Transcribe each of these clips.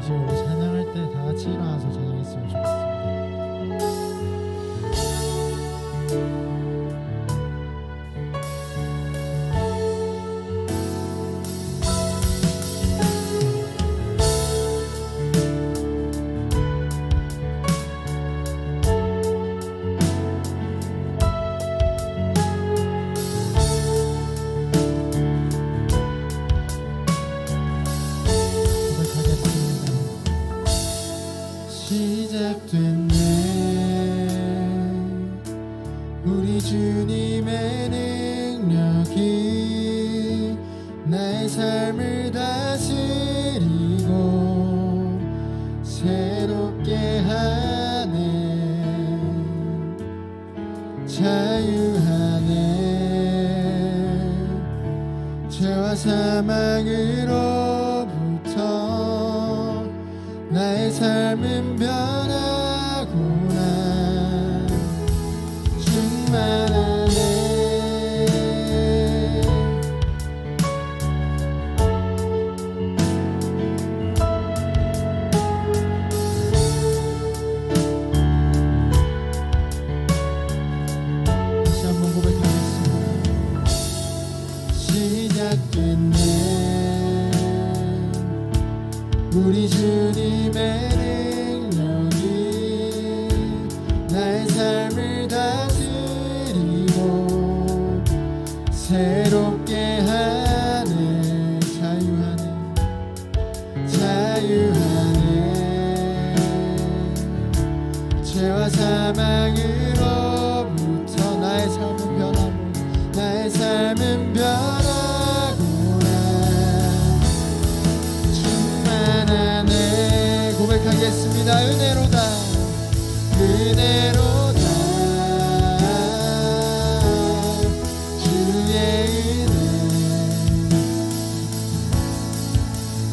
이제 우리 찬양할 때 다 같이 일어나서 찬양했으면 좋겠습니다. 시작됐네 우리 주님의 능력이 나의 삶을 다스리고 새롭게 하네 자유하네 죄와 사망으로부터 나의 삶은 변하구나 충만하네 다시 한번 고백하겠습니다. 시작됐네 우리 주님의 능력이 나의 삶을 다스리고 새롭게 하네 자유하네 죄와 사망으로부터 나의 삶은 변하구나 충만하네 고백하겠습니다. 은혜로다 주의 은혜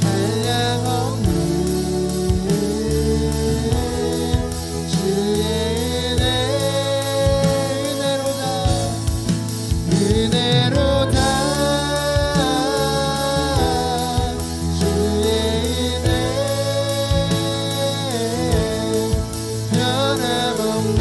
한량없는 주의 은혜 은혜로다 주의 은혜 변함없는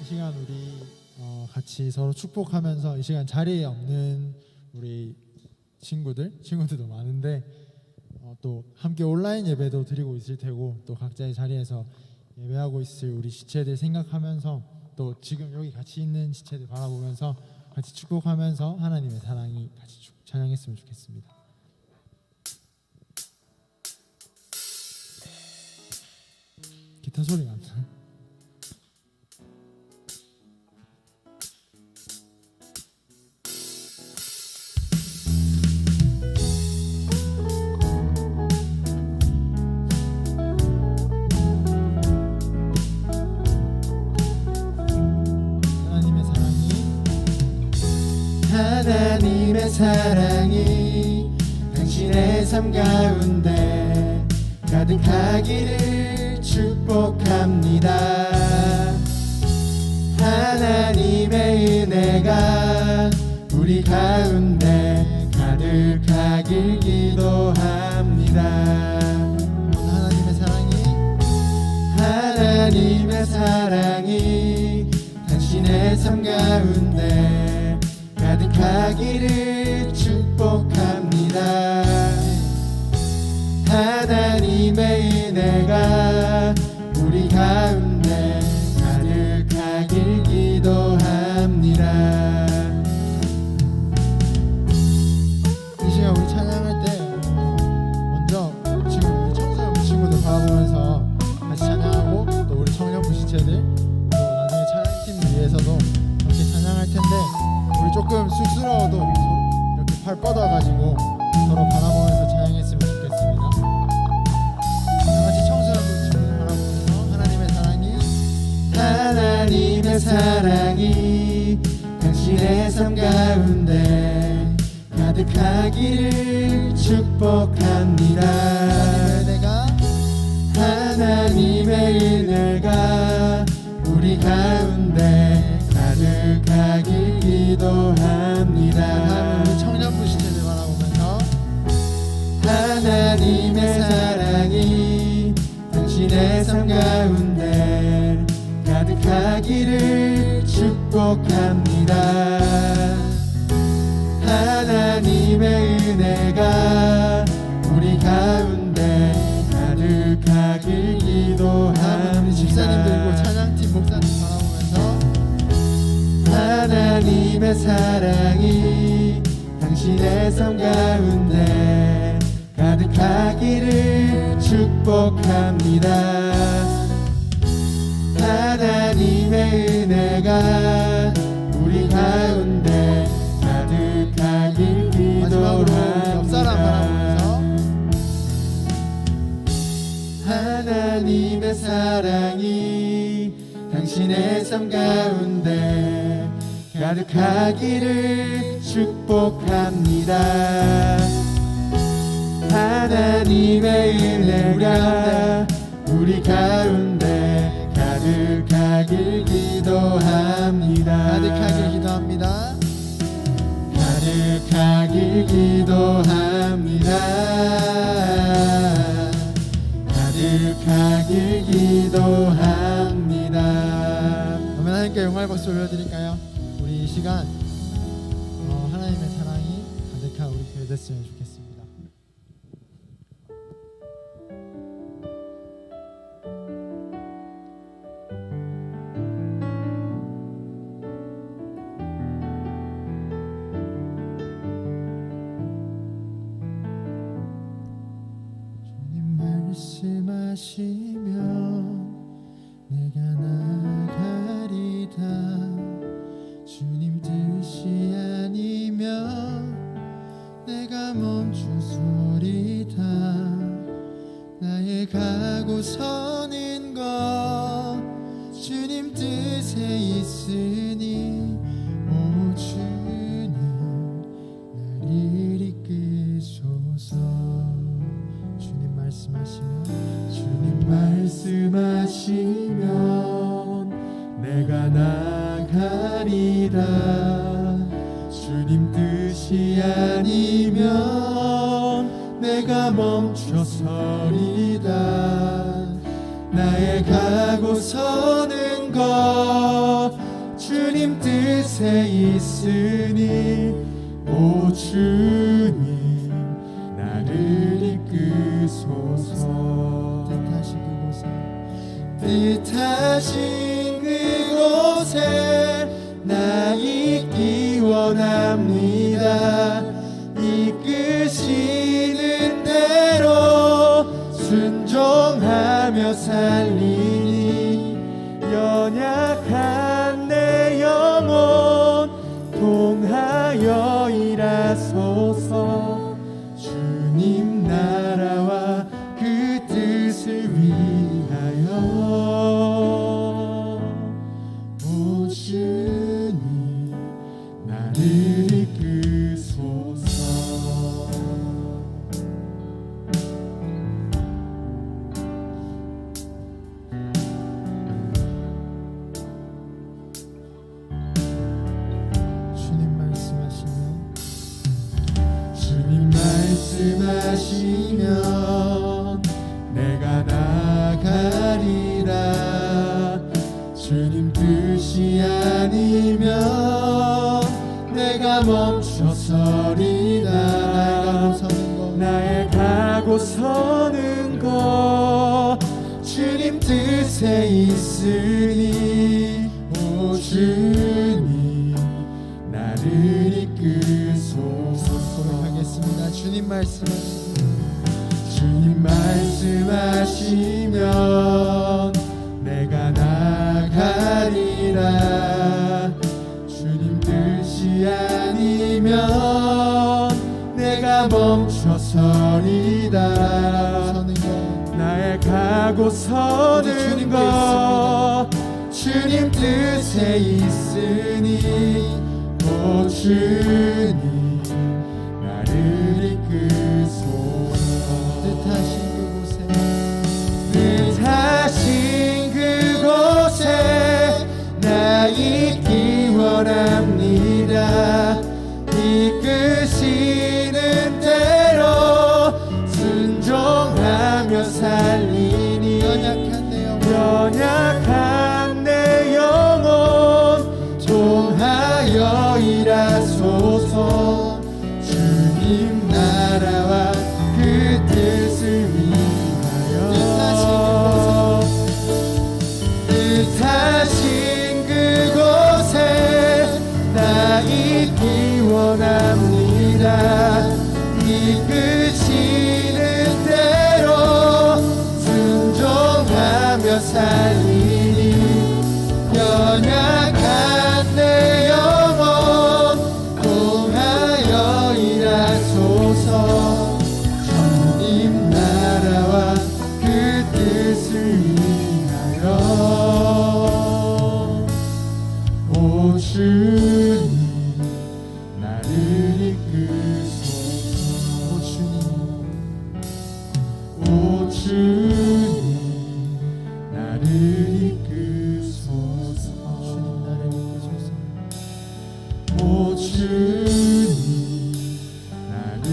시간 우리 같이 서로 축복하면서 이 시간 자리에 없는 우리 친구들도 많은데 또 함께 온라인 예배도 드리고 있을 테고 또 각자의 자리에서 예배하고 있을 우리 지체들 생각하면서 또 지금 여기 같이 있는 지체들 바라보면서 같이 축복하면서 하나님의 사랑이 같이 찬양했으면 좋겠습니다. 기타 소리가 안 나. 하나님의 사랑이 당신의 삶 가운데 가득하기를 축복합니다. 하나님의 은혜가 우리 가운데 가득하길 기도합니다. 하나님의 사랑이 당신의 삶 가운데 가득하기를 축복합니다. 하나님의 은혜가 우리 가운데 가득하길 기도합니다. 이 시간 우리 찬양할 때 먼저 지금 우리 청소년 친구들 바라보면서 같이 찬양하고 또 우리 청년부 지체들 또 나중에 찬양팀 위해서도 함께 찬양할 텐데 우리 조금 쑥스러워도 이렇게 팔 뻗어가지고 서로 바라보면서 찬양했으면 좋겠습니다. 같이 청소년부 친구들 바라보면서 하나님의 사랑이 당신의 삶 가운데 가득하기를 축복합니다. 하나님의 은혜가 우리 가운데 가득하길 기도합니다. 우리 청년부 시대를 바라보면서 하나님의 사랑이 당신의 삶 가운데 가득하기를 축복합니다. 하나님의 은혜가 우리 가운데 가득하길 기도합니다. 집사님들과 찬양팀 목사님 바라보면서 하나님의 사랑이 당신의 삶 가운데 가득하기를 축복합니다. 하나님의 은혜가 우리 가운데 가득하길 기도합니다. 옆 사람 바라보면서 하나님의 사랑이 당신의 삶 가운데 가득하기를 축복합니다. 하나님의 은혜가 우리 가운데 가득하길 기도합니다. 가득하길 기도합니다. 가득하길 기도합니다. 가득하길 기도합니다. 그러면 하나님께 영광의 박수 올려드릴까요? 우리 이 시간 하나님의 사랑이 가득한 우리 교회 됐으면 좋겠습니다. 주님 말씀하시면 내가 나가리다. 주님 뜻이 아니면 내가 멈추소리다. 나의 가고 서는 것 주님 뜻에 있으니 오 주님 나를 이끄소서. 주님 말씀하시면 내가 나가리라. 주님 뜻이 아니면 내가 멈춰서리다. 나의 가고 서는 것 주님 뜻에 있으니 오 주님 나를 이끄소서. 뜻하신 그곳에 나 있기 원합니다. 이끄시는 대로 순종하며 살리니 연약한 내 영혼 통하여 일하소서. 주님 나라와 그 뜻을 위하여 오 주님 나를 이끄소서. 주님 말씀하시면 내가 나가리라. 주님 뜻이 아니면 내가 멈춰서리라. 나의 가고 서는 것 주님 뜻에 있으니 오 주님 나를 이끄소서. 고백하겠습니다. 주님 말씀하시면 내가 나가리라. 주님 뜻이 아니면 내가 멈춰서리다. 나의 가고 서는 것 주님 뜻에 있으니 오 주님 나를 이끄소서. 뜻하신 그곳에 나 있기 원합니다. 이끄시는 대로 순종하며 살리니 연약한 내 영혼 통하여 일하소서. 주님 나라와 그 뜻을 위하여 뜻하신 그곳에 나 있기 원합니다. 이끄시는 대로 순종하며 살리니 연약한 내 영혼 통하여 일하소서. 주님 나라와 그 뜻을 위하여 오 주님 나를 이끄소서. 오 주님 나를 이끄소서. 오 주님 나를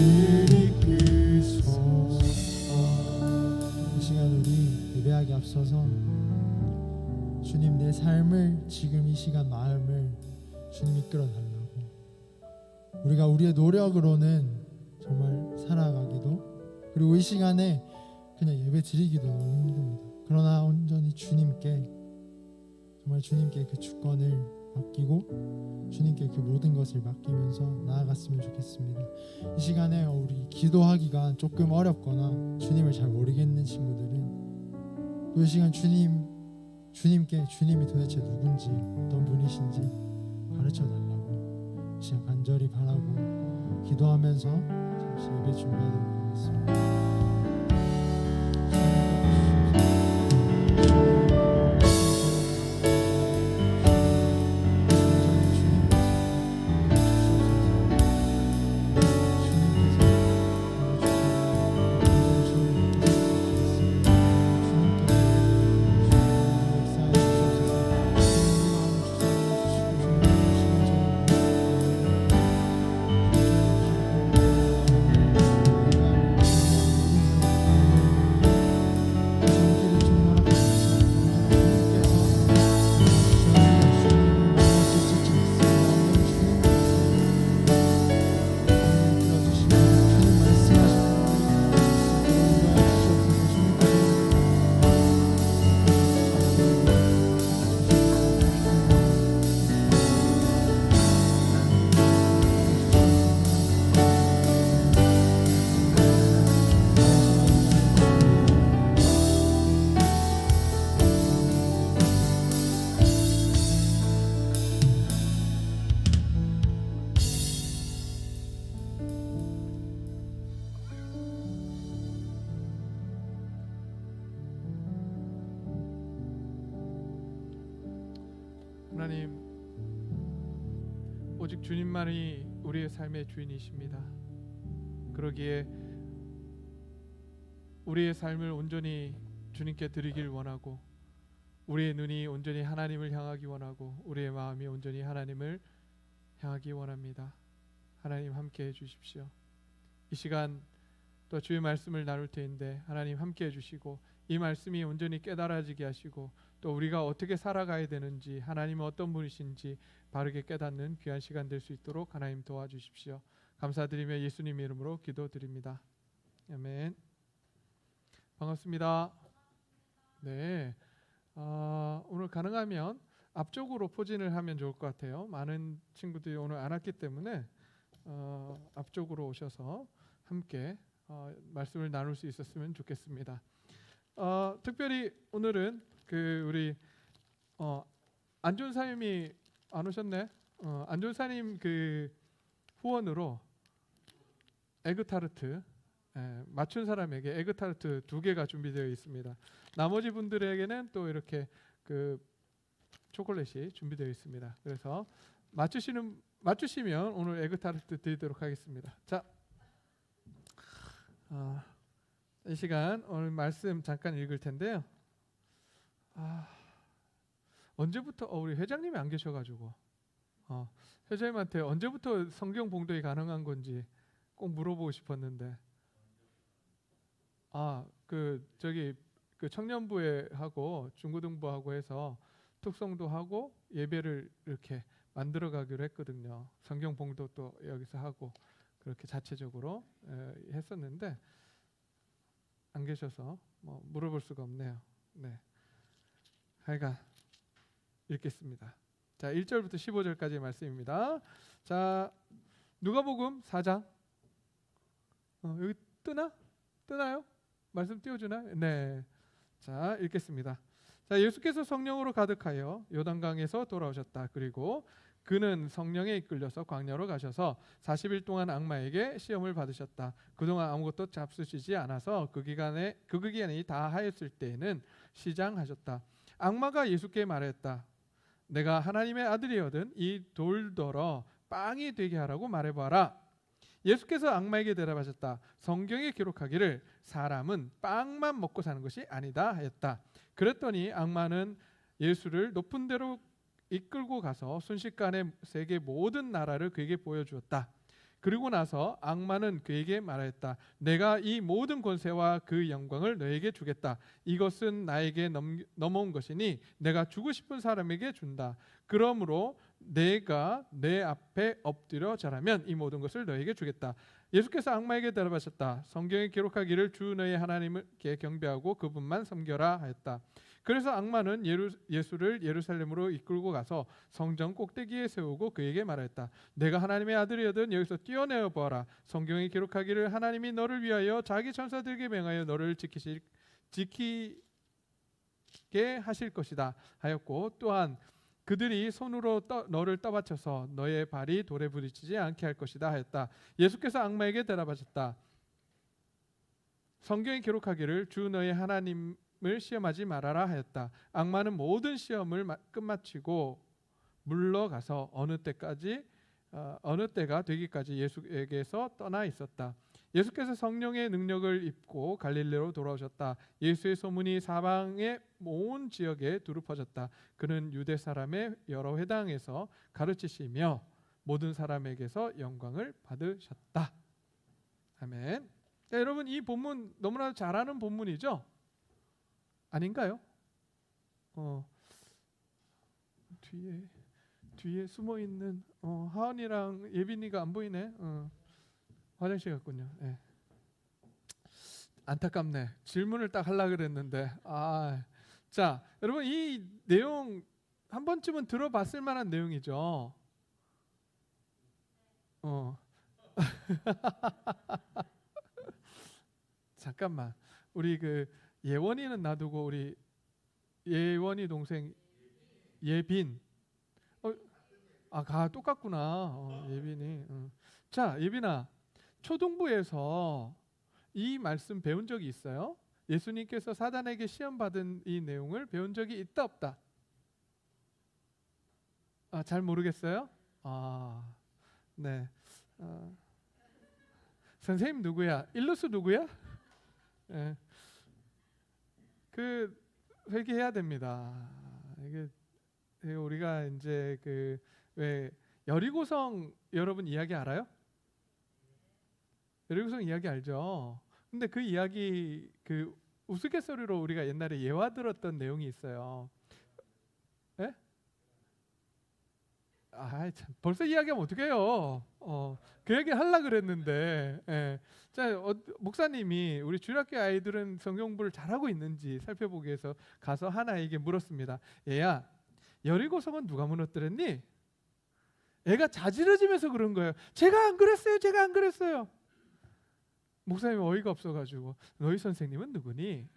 이끄소서. 이 시간 우리 예배하기 앞서서 주님 내 삶을 지금 이 시간 마음을 주님 이끌어 달라고. 우리가 우리의 노력으로는 정말 살아가기도 그리고 이 시간에 그냥 예배 드리기도 너무 힘듭니다. 그러나 온전히 주님께 정말 주님께 그 주권을 맡기고 주님께 그 모든 것을 맡기면서 나아갔으면 좋겠습니다. 이 시간에 우리 기도하기가 조금 어렵거나 주님을 잘 모르겠는 친구들은 또 이 시간 주님께 주님이 도대체 누군지 어떤 분이신지 가르쳐 달라고 이 시간 간절히 바라고 기도하면서 잠시 예배 준비하도록 하겠습니다. 하나님, 오직 주님만이 우리의 삶의 주인이십니다. 그러기에 우리의 삶을 온전히 주님께 드리길 원하고, 우리의 눈이 온전히 하나님을 향하기 원하고, 우리의 마음이 온전히 하나님을 향하기 원합니다. 하나님 함께 해주십시오. 이 시간 또 주의 말씀을 나눌 때인데 하나님 함께 해주시고, 이 말씀이 온전히 깨달아지게 하시고, 또 우리가 어떻게 살아가야 되는지, 하나님은 어떤 분이신지 바르게 깨닫는 귀한 시간 될 수 있도록 하나님 도와주십시오. 감사드리며 예수님 이름으로 기도드립니다. 아멘. 반갑습니다. 네, 오늘 가능하면 앞쪽으로 포진을 하면 좋을 것 같아요. 많은 친구들이 오늘 안 왔기 때문에 앞쪽으로 오셔서 함께 말씀을 나눌 수 있었으면 좋겠습니다. 특별히 오늘은 우리 안존사님이 안 오셨네. 안존사님 후원으로 에그타르트, 맞춘 사람에게 에그타르트 2개가 준비되어 있습니다. 나머지 분들에게는 또 이렇게 초콜릿이 준비되어 있습니다. 그래서 맞추시면 오늘 에그타르트 드리도록 하겠습니다. 자, 이 시간 오늘 말씀 잠깐 읽을 텐데요. 언제부터 우리 회장님이 안 계셔가지고 회장님한테 언제부터 성경 봉독이 가능한 건지 꼭 물어보고 싶었는데, 저기 청년부에 하고 중고등부하고 해서 특성도 하고 예배를 이렇게 만들어 가기로 했거든요. 성경 봉독도 여기서 하고 그렇게 자체적으로 했었는데 안 계셔서 물어볼 수가 없네요. 네, 하여간 읽겠습니다. 자, 1절부터 15절까지의 말씀입니다. 자, 누가복음 4장. 여기 뜨나요? 말씀 띄워주나요? 네. 자, 읽겠습니다. 자, 예수께서 성령으로 가득하여 요단강에서 돌아오셨다. 그리고 그는 성령에 이끌려서 광야로 가셔서 40일 동안 악마에게 시험을 받으셨다. 그동안 아무것도 잡수시지 않아서 그 기간이 다 하였을 때에는 시장하셨다. 악마가 예수께 말했다. 내가 하나님의 아들이거든 이 돌더러 빵이 되게 하라고 말해봐라. 예수께서 악마에게 대답하셨다. 성경에 기록하기를 사람은 빵만 먹고 사는 것이 아니다 하였다. 그랬더니 악마는 예수를 높은 데로 이끌고 가서 순식간에 세계 모든 나라를 그에게 보여주었다. 그리고 나서 악마는 그에게 말하였다. 내가 이 모든 권세와 그 영광을 너에게 주겠다. 이것은 나에게 넘어온 것이니 내가 주고 싶은 사람에게 준다. 그러므로 내가 내 앞에 엎드려 절하면 이 모든 것을 너에게 주겠다. 예수께서 악마에게 대답하셨다. 성경에 기록하기를 주 너의 하나님께 경배하고 그분만 섬겨라 하였다. 그래서 악마는 예수를 예루살렘으로 이끌고 가서 성전 꼭대기에 세우고 그에게 말했다. 내가 하나님의 아들이거든 여기서 뛰어내어 보아라. 성경에 기록하기를 하나님이 너를 위하여 자기 천사들에게 명하여 너를 지키게 하실 것이다 하였고, 또한 그들이 손으로 너를 떠받쳐서 너의 발이 돌에 부딪히지 않게 할 것이다 하였다. 예수께서 악마에게 대답하셨다. 성경에 기록하기를 주 너의 하나님을 시험하지 말아라 하였다. 악마는 모든 시험을 끝마치고 물러가서 어느 때가 되기까지 예수에게서 떠나 있었다. 예수께서 성령의 능력을 입고 갈릴리로 돌아오셨다. 예수의 소문이 사방의 온 지역에 두루 퍼졌다. 그는 유대 사람의 여러 회당에서 가르치시며 모든 사람에게서 영광을 받으셨다. 아멘. 자, 여러분, 이 본문 너무나 잘 아는 본문이죠? 아닌가요? 뒤에 숨어 있는 하은이랑 예빈이가 안 보이네. 화장실 갔군요. 네. 안타깝네. 질문을 딱 하려고 그랬는데. 자, 여러분, 이 내용 한 번쯤은 들어봤을 만한 내용이죠. 잠깐만. 우리 예원이는 놔두고 우리 예원이 동생 예빈. 똑같구나. 예빈이. 자, 예빈아. 초등부에서 이 말씀 배운 적이 있어요? 예수님께서 사단에게 시험 받은 이 내용을 배운 적이 있다 없다? 잘 모르겠어요? 네. 선생님 누구야? 일루스 누구야? 네. 그 회개해야 됩니다. 이게 우리가 이제 그 왜 여리고성 여러분 이야기 알아요? 여리고성 이야기 알죠? 근데 그 이야기 그 우스갯소리로 우리가 옛날에 예화 들었던 내용이 있어요. 예? 참, 벌써 이야기하면 어떡해요? 그 얘기 하려고 그랬는데. 예. 자, 목사님이 우리 주일학교 아이들은 성경 공부를 잘하고 있는지 살펴보기 위해서 가서 하나에게 물었습니다. 얘야, 여리고성은 누가 무너뜨렸니? 애가 자지러지면서 그런 거예요. 제가 안 그랬어요. 제가 안 그랬어요. 목사님이 어이가 없어가지고 너희 선생님은 누구니?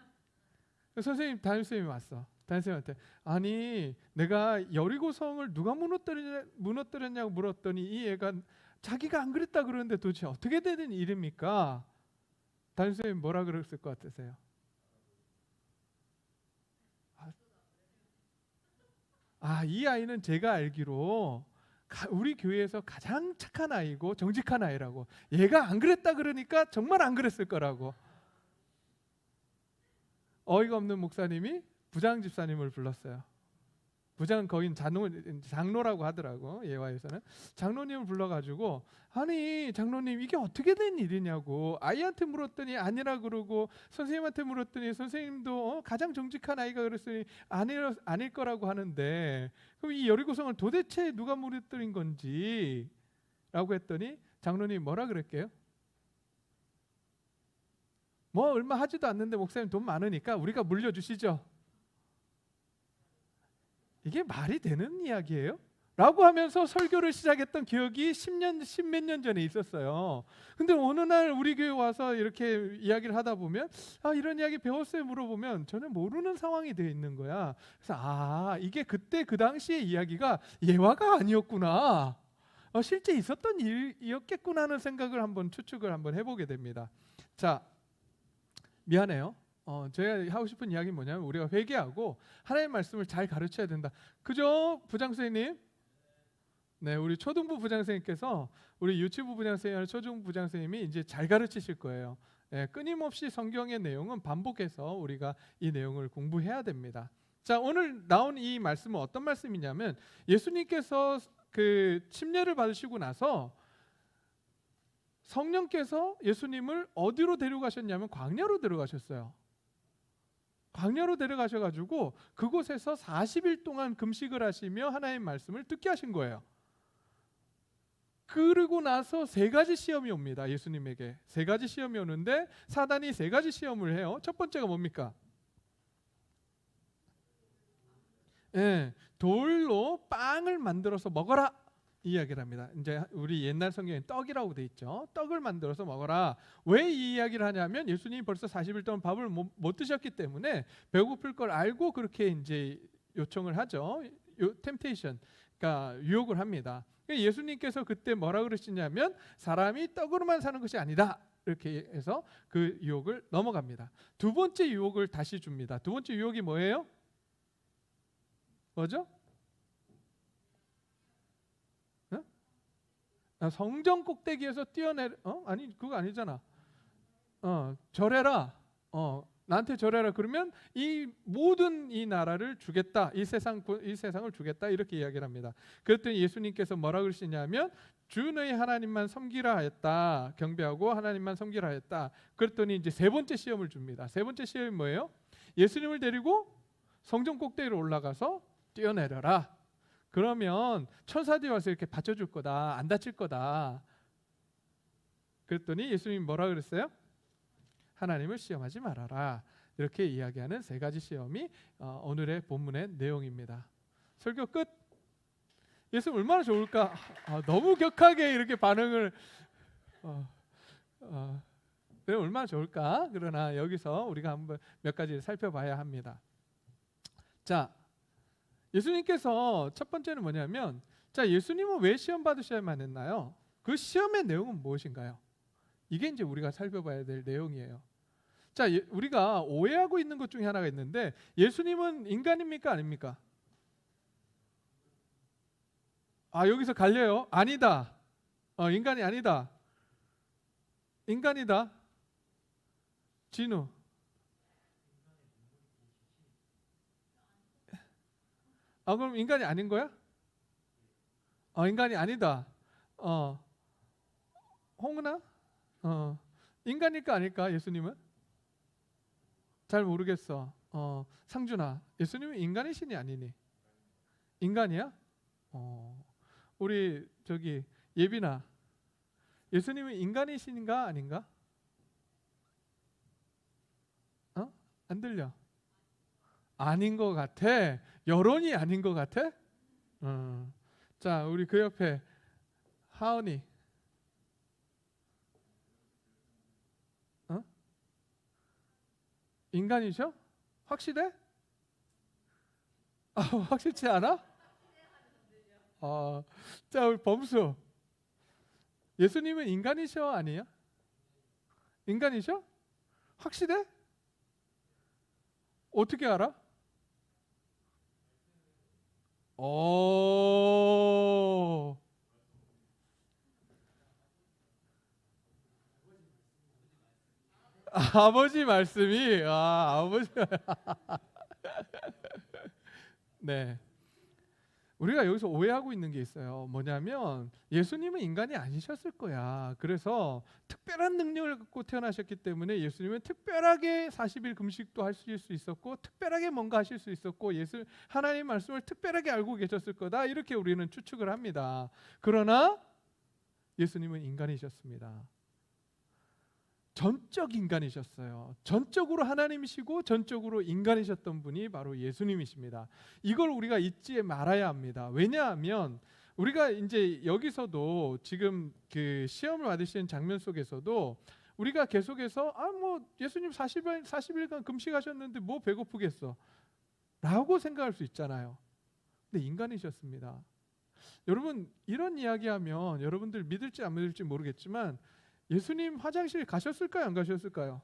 선생님 담임선생님이 왔어. 담임선생님한테 아니 내가 여리고성을 누가 무너뜨렸냐고 물었더니 이 애가 자기가 안 그랬다 그러는데 도대체 어떻게 되는 일입니까? 담임선생님 뭐라 그랬을 것 같으세요? 이 아이는 제가 알기로 우리 교회에서 가장 착한 아이고 정직한 아이라고. 얘가 안 그랬다 그러니까 정말 안 그랬을 거라고. 어이가 없는 목사님이 부장 집사님을 불렀어요. 부장은 거긴 장로라고 하더라고. 예화에서는 장로님을 불러가지고 아니 장로님 이게 어떻게 된 일이냐고. 아이한테 물었더니 아니라 그러고 선생님한테 물었더니 선생님도 가장 정직한 아이가 그랬으니 아닐 거라고 하는데 그럼 이 여리고성을 도대체 누가 무너뜨린 건지 라고 했더니 장로님 뭐라 그랬게요? 뭐 얼마 하지도 않는데 목사님 돈 많으니까 우리가 물려주시죠. 이게 말이 되는 이야기예요? 라고 하면서 설교를 시작했던 기억이 10몇 년 전에 있었어요. 근데 어느 날 우리 교회 와서 이렇게 이야기를 하다 보면 이런 이야기 배웠어요? 물어보면 전혀 모르는 상황이 되어 있는 거야. 그래서 이게 그때 그 당시의 이야기가 예화가 아니었구나. 실제 있었던 일이었겠구나 하는 생각을 추측을 한번 해보게 됩니다. 자, 미안해요. 제가 하고 싶은 이야기는 뭐냐면 우리가 회개하고 하나님의 말씀을 잘 가르쳐야 된다. 그죠? 부장 선생님? 네, 우리 초등부 부장 선생님께서 우리 유치부 부장 선생님, 초중부 부장 선생님이 이제 잘 가르치실 거예요. 끊임없이 성경의 내용은 반복해서 우리가 이 내용을 공부해야 됩니다. 자, 오늘 나온 이 말씀은 어떤 말씀이냐면 예수님께서 그 침례를 받으시고 나서 성령께서 예수님을 어디로 데려가셨냐면 광야로 데려가셨어요. 광야로 데려가셔가지고 그곳에서 40일 동안 금식을 하시며 하나님의 말씀을 듣게 하신 거예요. 그러고 나서 3가지 시험이 옵니다. 예수님에게 3가지 시험이 오는데 사단이 3가지 시험을 해요. 첫 번째가 뭡니까? 돌로 빵을 만들어서 먹어라 이 이야기를 합니다. 이제 우리 옛날 성경에 떡이라고 돼 있죠. 떡을 만들어서 먹어라. 왜 이 이야기를 하냐면 예수님이 벌써 40일 동안 밥을 못 드셨기 때문에 배고플 걸 알고 그렇게 이제 요청을 하죠. 템테이션, 그러니까 유혹을 합니다. 예수님께서 그때 뭐라 그러시냐면 사람이 떡으로만 사는 것이 아니다. 이렇게 해서 그 유혹을 넘어갑니다. 두 번째 유혹을 다시 줍니다. 두 번째 유혹이 뭐예요? 뭐죠? 성전 꼭대기에서 뛰어내려 아니 그거 아니잖아. 절해라. 나한테 절해라. 그러면 이 모든 이 나라를 주겠다. 이 세상을 주겠다. 이렇게 이야기를 합니다. 그랬더니 예수님께서 뭐라 그러시냐면 주 너희 하나님만 섬기라 하였다. 경배하고 하나님만 섬기라 하였다. 그랬더니 이제 3번째 시험을 줍니다. 3번째 시험이 뭐예요? 예수님을 데리고 성전 꼭대기로 올라가서 뛰어내려라. 그러면 천사들이 와서 이렇게 받쳐줄 거다. 안 다칠 거다. 그랬더니 예수님이 뭐라 그랬어요? 하나님을 시험하지 말아라. 이렇게 이야기하는 3가지 시험이 오늘의 본문의 내용입니다. 설교 끝. 예수님 얼마나 좋을까? 너무 격하게 이렇게 반응을 얼마나 좋을까? 그러나 여기서 우리가 한번 몇 가지를 살펴봐야 합니다. 자, 예수님께서 첫 번째는 뭐냐면 예수님은 왜 시험 받으셔야만 했나요? 그 시험의 내용은 무엇인가요? 이게 이제 우리가 살펴봐야 될 내용이에요. 자, 우리가 오해하고 있는 것 중에 하나가 있는데 예수님은 인간입니까? 아닙니까? 여기서 갈려요. 아니다. 인간이 아니다. 인간이다. 진우. 그럼 인간이 아닌 거야? 인간이 아니다. 홍은아? 인간일까 아닐까? 예수님은? 잘 모르겠어. 상준아, 예수님은 인간이시니 아니니? 인간이야? 우리 저기 예빈아, 예수님은 인간이신가 아닌가? 안 들려? 아닌 것 같아. 여론이 아닌 것 같아? 자, 우리 그 옆에 하은이. 인간이셔? 확실해? 확실치 않아? 자, 우리 범수. 예수님은 인간이셔 아니야? 인간이셔? 확실해? 어떻게 알아? 아버지 말씀이 아버지. 네. 우리가 여기서 오해하고 있는 게 있어요. 뭐냐면 예수님은 인간이 아니셨을 거야. 그래서 특별한 능력을 갖고 태어나셨기 때문에 예수님은 특별하게 40일 금식도 하실 수 있었고 특별하게 뭔가 하실 수 있었고 하나님 말씀을 특별하게 알고 계셨을 거다. 이렇게 우리는 추측을 합니다. 그러나 예수님은 인간이셨습니다. 전적 인간이셨어요. 전적으로 하나님이시고 전적으로 인간이셨던 분이 바로 예수님이십니다. 이걸 우리가 잊지 말아야 합니다. 왜냐하면 우리가 이제 여기서도 지금 그 시험을 받으시는 장면 속에서도 우리가 계속해서 예수님 40일간 금식하셨는데 뭐 배고프겠어 라고 생각할 수 있잖아요. 근데 인간이셨습니다. 여러분, 이런 이야기하면 여러분들 믿을지 안 믿을지 모르겠지만 예수님 화장실 가셨을까요? 안 가셨을까요?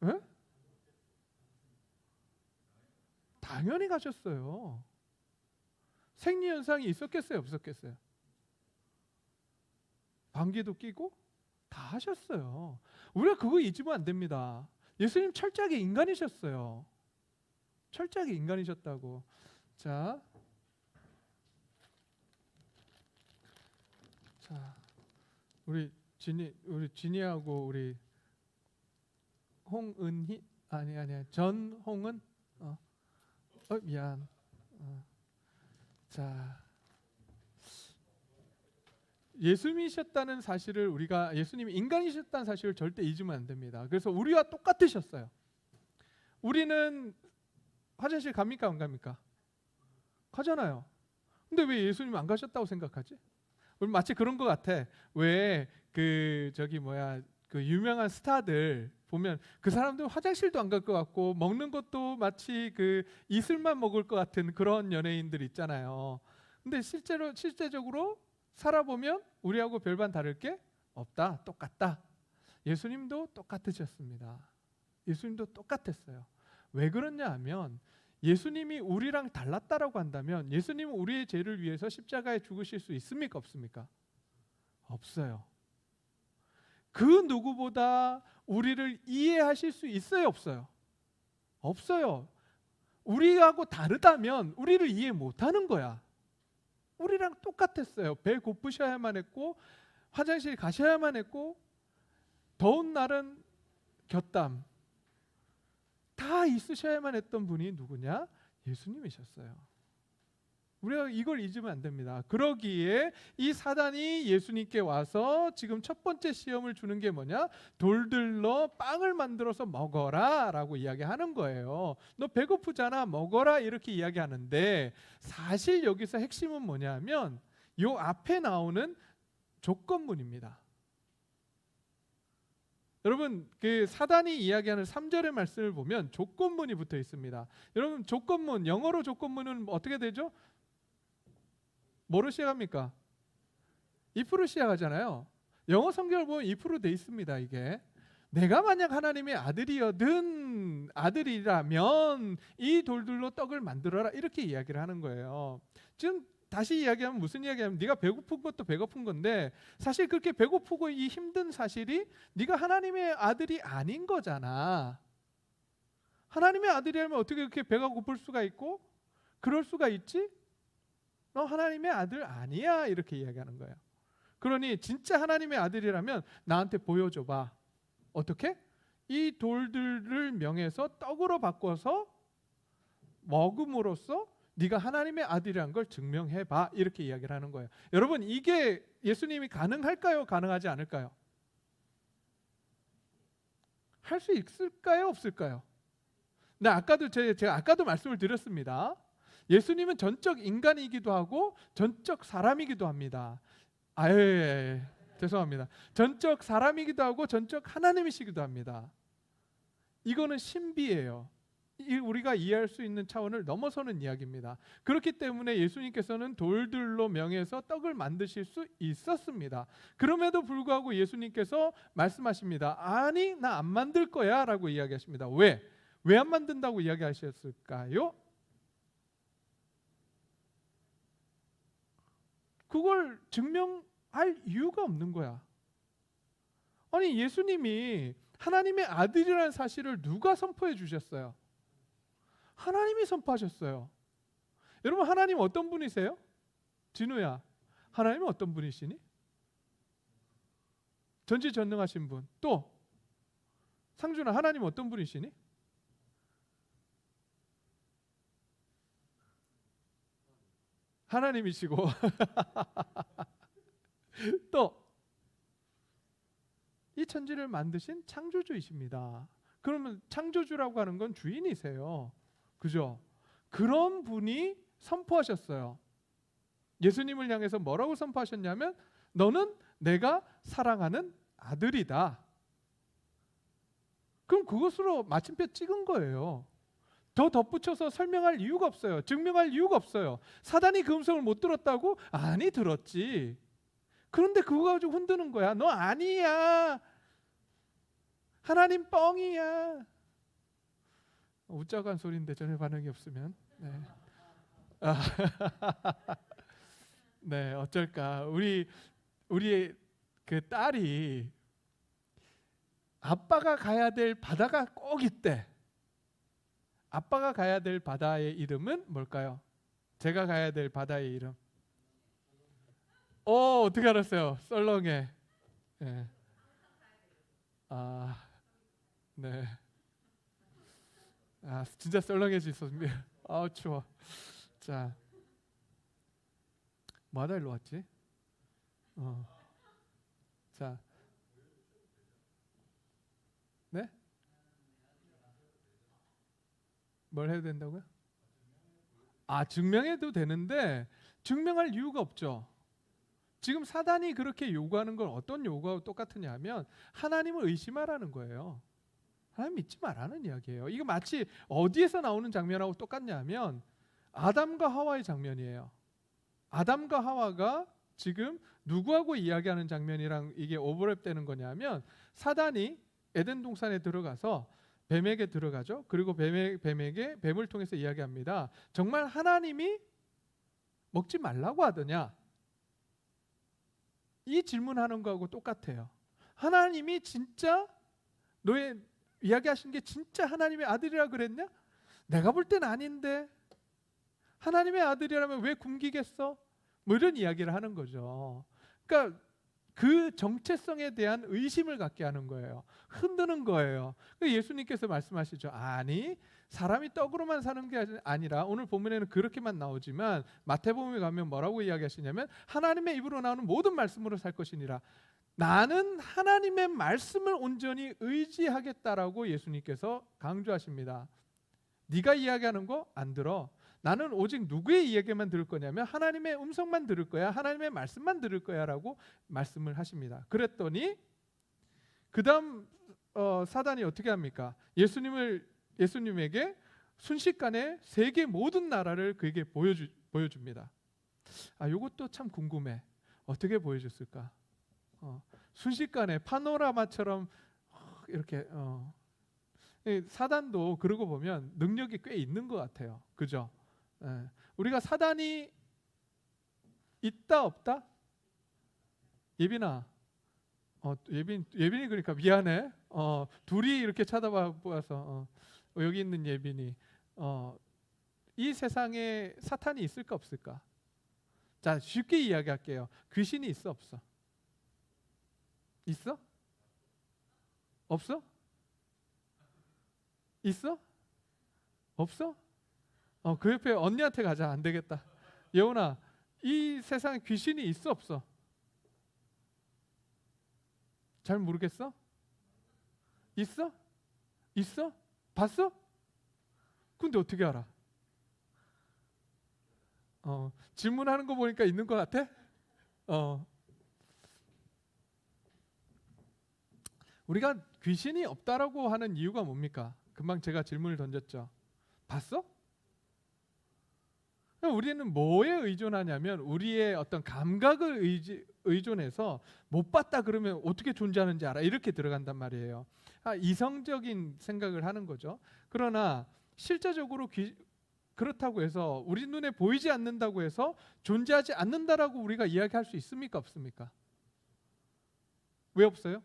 에? 당연히 가셨어요. 생리현상이 있었겠어요? 없었겠어요? 방귀도 끼고 다 하셨어요. 우리가 그거 잊으면 안 됩니다. 예수님 철저하게 인간이셨어요. 철저하게 인간이셨다고. 자, 우리 진이하고 우리 홍은희 아니야 전홍은 미안. 자, 예수님이셨다는 사실을 우리가 예수님이 인간이셨다는 사실을 절대 잊으면 안 됩니다. 그래서 우리와 똑같으셨어요. 우리는 화장실 갑니까 안 갑니까? 가잖아요. 근데 왜 예수님 안 가셨다고 생각하지? 우리 마치 그런 것 같아. 왜 그 유명한 스타들 보면 그 사람들 화장실도 안 갈 것 같고 먹는 것도 마치 그 이슬만 먹을 것 같은 그런 연예인들 있잖아요. 근데 실제적으로 살아보면 우리하고 별반 다를 게 없다. 똑같다. 예수님도 똑같으셨습니다. 예수님도 똑같았어요. 왜 그러냐 하면 예수님이 우리랑 달랐다라고 한다면 예수님은 우리의 죄를 위해서 십자가에 죽으실 수 있습니까? 없습니까? 없어요. 그 누구보다 우리를 이해하실 수 있어요? 없어요? 없어요. 우리하고 다르다면 우리를 이해 못하는 거야. 우리랑 똑같았어요. 배 고프셔야만 했고 화장실 가셔야만 했고 더운 날은 곁담 다 있으셔야만 했던 분이 누구냐? 예수님이셨어요. 우리가 이걸 잊으면 안 됩니다. 그러기에 이 사단이 예수님께 와서 지금 첫 번째 시험을 주는 게 뭐냐? 돌들로 빵을 만들어서 먹어라 라고 이야기하는 거예요. 너 배고프잖아, 먹어라 이렇게 이야기하는데 사실 여기서 핵심은 뭐냐면 요 앞에 나오는 조건문입니다. 여러분, 그 사단이 이야기하는 3절의 말씀을 보면 조건문이 붙어 있습니다. 여러분, 조건문, 영어로 조건문은 어떻게 되죠? 뭐로 시작합니까? if로 시작하잖아요. 영어 성경을 보면 if로 돼 있습니다. 이게 내가 만약 하나님의 아들이라면 이 돌들로 떡을 만들어라 이렇게 이야기를 하는 거예요. 지금 다시 이야기하면 무슨 이야기하면 네가 배고픈 것도 배고픈 건데 사실 그렇게 배고프고 이 힘든 사실이 네가 하나님의 아들이 아닌 거잖아. 하나님의 아들이라면 어떻게 그렇게 배가 고플 수가 있고 그럴 수가 있지? 너 하나님의 아들 아니야 이렇게 이야기하는 거예요. 그러니 진짜 하나님의 아들이라면 나한테 보여줘봐. 어떻게? 이 돌들을 명해서 떡으로 바꿔서 먹음으로써 네가 하나님의 아들이라는 걸 증명해봐 이렇게 이야기를 하는 거예요. 여러분 이게 예수님이 가능할까요? 가능하지 않을까요? 할 수 있을까요? 없을까요? 네, 제가 아까도 말씀을 드렸습니다. 예수님은 전적 인간이기도 하고 전적 사람이기도 합니다. 죄송합니다. 전적 사람이기도 하고 전적 하나님이시기도 합니다. 이거는 신비예요. 우리가 이해할 수 있는 차원을 넘어서는 이야기입니다. 그렇기 때문에 예수님께서는 돌들로 명해서 떡을 만드실 수 있었습니다. 그럼에도 불구하고 예수님께서 말씀하십니다. 아니, 나 안 만들 거야 라고 이야기하십니다. 왜 안 만든다고 이야기하셨을까요? 그걸 증명할 이유가 없는 거야. 아니 예수님이 하나님의 아들이라는 사실을 누가 선포해 주셨어요? 하나님이 선포하셨어요. 여러분 하나님 어떤 분이세요? 진우야, 하나님은 어떤 분이시니? 전지전능하신 분. 또 상준아, 하나님 어떤 분이시니? 하나님이시고 또 이 천지를 만드신 창조주이십니다. 그러면 창조주라고 하는 건 주인이세요. 그죠? 그런 분이 선포하셨어요. 예수님을 향해서 뭐라고 선포하셨냐면 너는 내가 사랑하는 아들이다. 그럼 그것으로 마침표 찍은 거예요. 더 덧붙여서 설명할 이유가 없어요. 증명할 이유가 없어요. 사단이 그 음성을 못 들었다고? 아니, 들었지. 그런데 그거 가지고 흔드는 거야. 너 아니야. 하나님 뻥이야. 웃자고 한 소리인데 전혀 반응이 없으면 네. 네, 어쩔까. 우리 그 딸이 아빠가 가야 될 바다가 꼭 있대. 아빠가 가야 될 바다의 이름은 뭘까요? 제가 가야 될 바다의 이름. 어떻게 알았어요? 썰렁해. 네. 네. 진짜 썰렁해지셨습니다. 추워. 자, 뭐하다 일로 왔지? 자, 네? 뭘 해야 된다고요? 증명해도 되는데 증명할 이유가 없죠. 지금 사단이 그렇게 요구하는 건 어떤 요구하고 똑같으냐 하면 하나님을 의심하라는 거예요. 하나님 믿지 말라는 이야기예요. 이거 마치 어디에서 나오는 장면하고 똑같냐 하면 아담과 하와의 장면이에요. 아담과 하와가 지금 누구하고 이야기하는 장면이랑 이게 오버랩되는 거냐면 사단이 에덴 동산에 들어가서 뱀에게 들어가죠. 그리고 뱀에게 뱀을 통해서 이야기합니다. 정말 하나님이 먹지 말라고 하더냐? 이 질문하는 거하고 똑같아요. 하나님이 진짜 너의 이야기하신 게 진짜 하나님의 아들이라 그랬냐? 내가 볼 땐 아닌데 하나님의 아들이라면 왜 굶기겠어? 뭐 이런 이야기를 하는 거죠. 그러니까 그 정체성에 대한 의심을 갖게 하는 거예요. 흔드는 거예요. 예수님께서 말씀하시죠. 아니, 사람이 떡으로만 사는 게 아니라 오늘 본문에는 그렇게만 나오지만 마태복음에 가면 뭐라고 이야기하시냐면 하나님의 입으로 나오는 모든 말씀으로 살 것이니라. 나는 하나님의 말씀을 온전히 의지하겠다라고 예수님께서 강조하십니다. 네가 이야기하는 거 안 들어. 나는 오직 누구의 이야기만 들을 거냐면 하나님의 음성만 들을 거야. 하나님의 말씀만 들을 거야 라고 말씀을 하십니다. 그랬더니 그 다음 사단이 어떻게 합니까? 예수님에게 순식간에 세계 모든 나라를 그에게 보여줍니다. 이것도 참 궁금해. 어떻게 보여줬을까? 순식간에 파노라마처럼 이렇게 사단도 그러고 보면 능력이 꽤 있는 것 같아요. 그죠? 예. 우리가 사단이 있다 없다? 예빈아, 예빈이 그러니까 미안해. 둘이 이렇게 쳐다봐서 여기 있는 예빈이, 이 세상에 사탄이 있을까 없을까? 자, 쉽게 이야기할게요. 귀신이 있어 없어? 있어? 없어? 있어? 없어? 그 옆에 언니한테 가자. 안 되겠다. 예원아, 이 세상에 귀신이 있어 없어? 잘 모르겠어? 있어? 있어? 봤어? 근데 어떻게 알아? 질문하는 거 보니까 있는 것 같아? 우리가 귀신이 없다라고 하는 이유가 뭡니까? 금방 제가 질문을 던졌죠. 봤어? 우리는 뭐에 의존하냐면 우리의 어떤 감각을 의존해서 못 봤다 그러면 어떻게 존재하는지 알아. 이렇게 들어간단 말이에요. 이성적인 생각을 하는 거죠. 그러나 실제적으로 그렇다고 해서 우리 눈에 보이지 않는다고 해서 존재하지 않는다라고 우리가 이야기할 수 있습니까? 없습니까? 왜 없어요?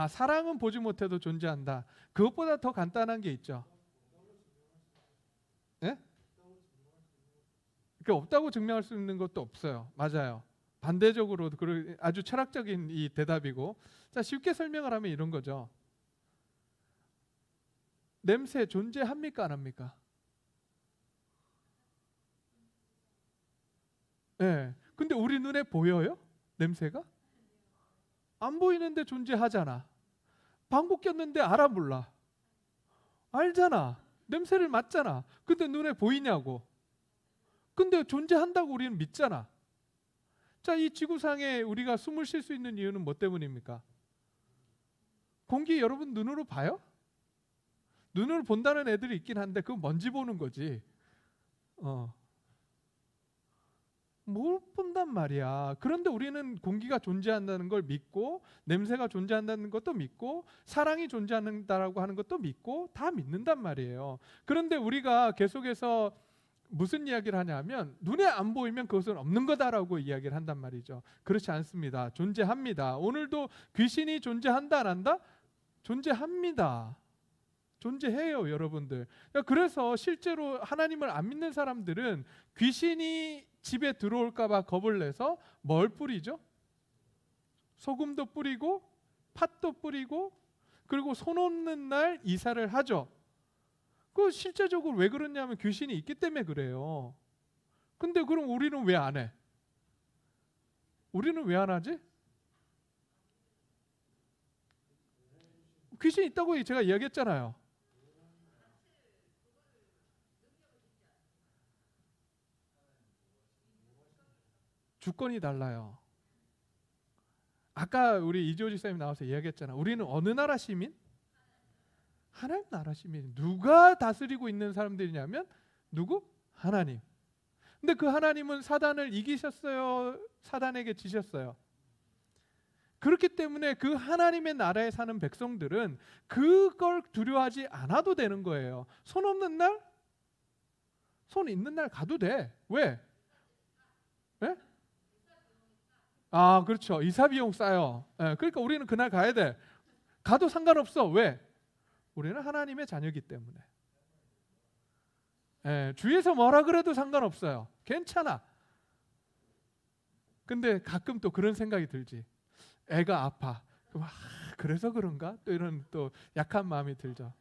사랑은 보지 못해도 존재한다. 그것보다 더 간단한 게 있죠. 예? 그러니까 없다고 증명할 수 있는 것도 없어요. 맞아요. 반대적으로 아주 철학적인 이 대답이고, 자, 쉽게 설명을 하면 이런 거죠. 냄새 존재합니까? 안 합니까? 예. 근데 우리 눈에 보여요? 냄새가? 안 보이는데 존재하잖아. 방구 꼈는데 알아 몰라? 알잖아. 냄새를 맡잖아. 근데 눈에 보이냐고. 근데 존재한다고 우리는 믿잖아. 자, 이 지구상에 우리가 숨을 쉴 수 있는 이유는 뭐 때문입니까? 공기 여러분 눈으로 봐요? 눈으로 본다는 애들이 있긴 한데 그건 먼지 보는 거지. 못 본단 말이야. 그런데 우리는 공기가 존재한다는 걸 믿고, 냄새가 존재한다는 것도 믿고, 사랑이 존재한다라고 하는 것도 믿고, 다 믿는단 말이에요. 그런데 우리가 계속해서 무슨 이야기를 하냐면 눈에 안 보이면 그것은 없는 거다라고 이야기를 한단 말이죠. 그렇지 않습니다. 존재합니다. 오늘도 귀신이 존재한다 안 한다? 존재합니다. 존재해요, 여러분들. 그래서 실제로 하나님을 안 믿는 사람들은 귀신이 집에 들어올까 봐 겁을 내서 뭘 뿌리죠? 소금도 뿌리고 팥도 뿌리고, 그리고 손 없는 날 이사를 하죠. 그 실제적으로 왜 그러냐면 귀신이 있기 때문에 그래요. 근데 그럼 우리는 왜 안 해? 우리는 왜 안 하지? 귀신 있다고 제가 이야기했잖아요. 주권이 달라요. 아까 우리 이지호 집사님 나와서 이야기했잖아. 우리는 어느 나라 시민? 하나님 나라 시민. 누가 다스리고 있는 사람들이냐면 누구? 하나님. 근데 그 하나님은 사단을 이기셨어요? 사단에게 지셨어요? 그렇기 때문에 그 하나님의 나라에 사는 백성들은 그걸 두려워하지 않아도 되는 거예요. 손 없는 날? 손 있는 날 가도 돼. 왜? 네? 그렇죠. 이사 비용 싸요. 그러니까 우리는 그날 가야 돼. 가도 상관없어. 왜? 우리는 하나님의 자녀이기 때문에. 주위에서 뭐라 그래도 상관없어요. 괜찮아. 근데 가끔 또 그런 생각이 들지. 애가 아파. 그래서 그런가? 또 이런 또 약한 마음이 들죠.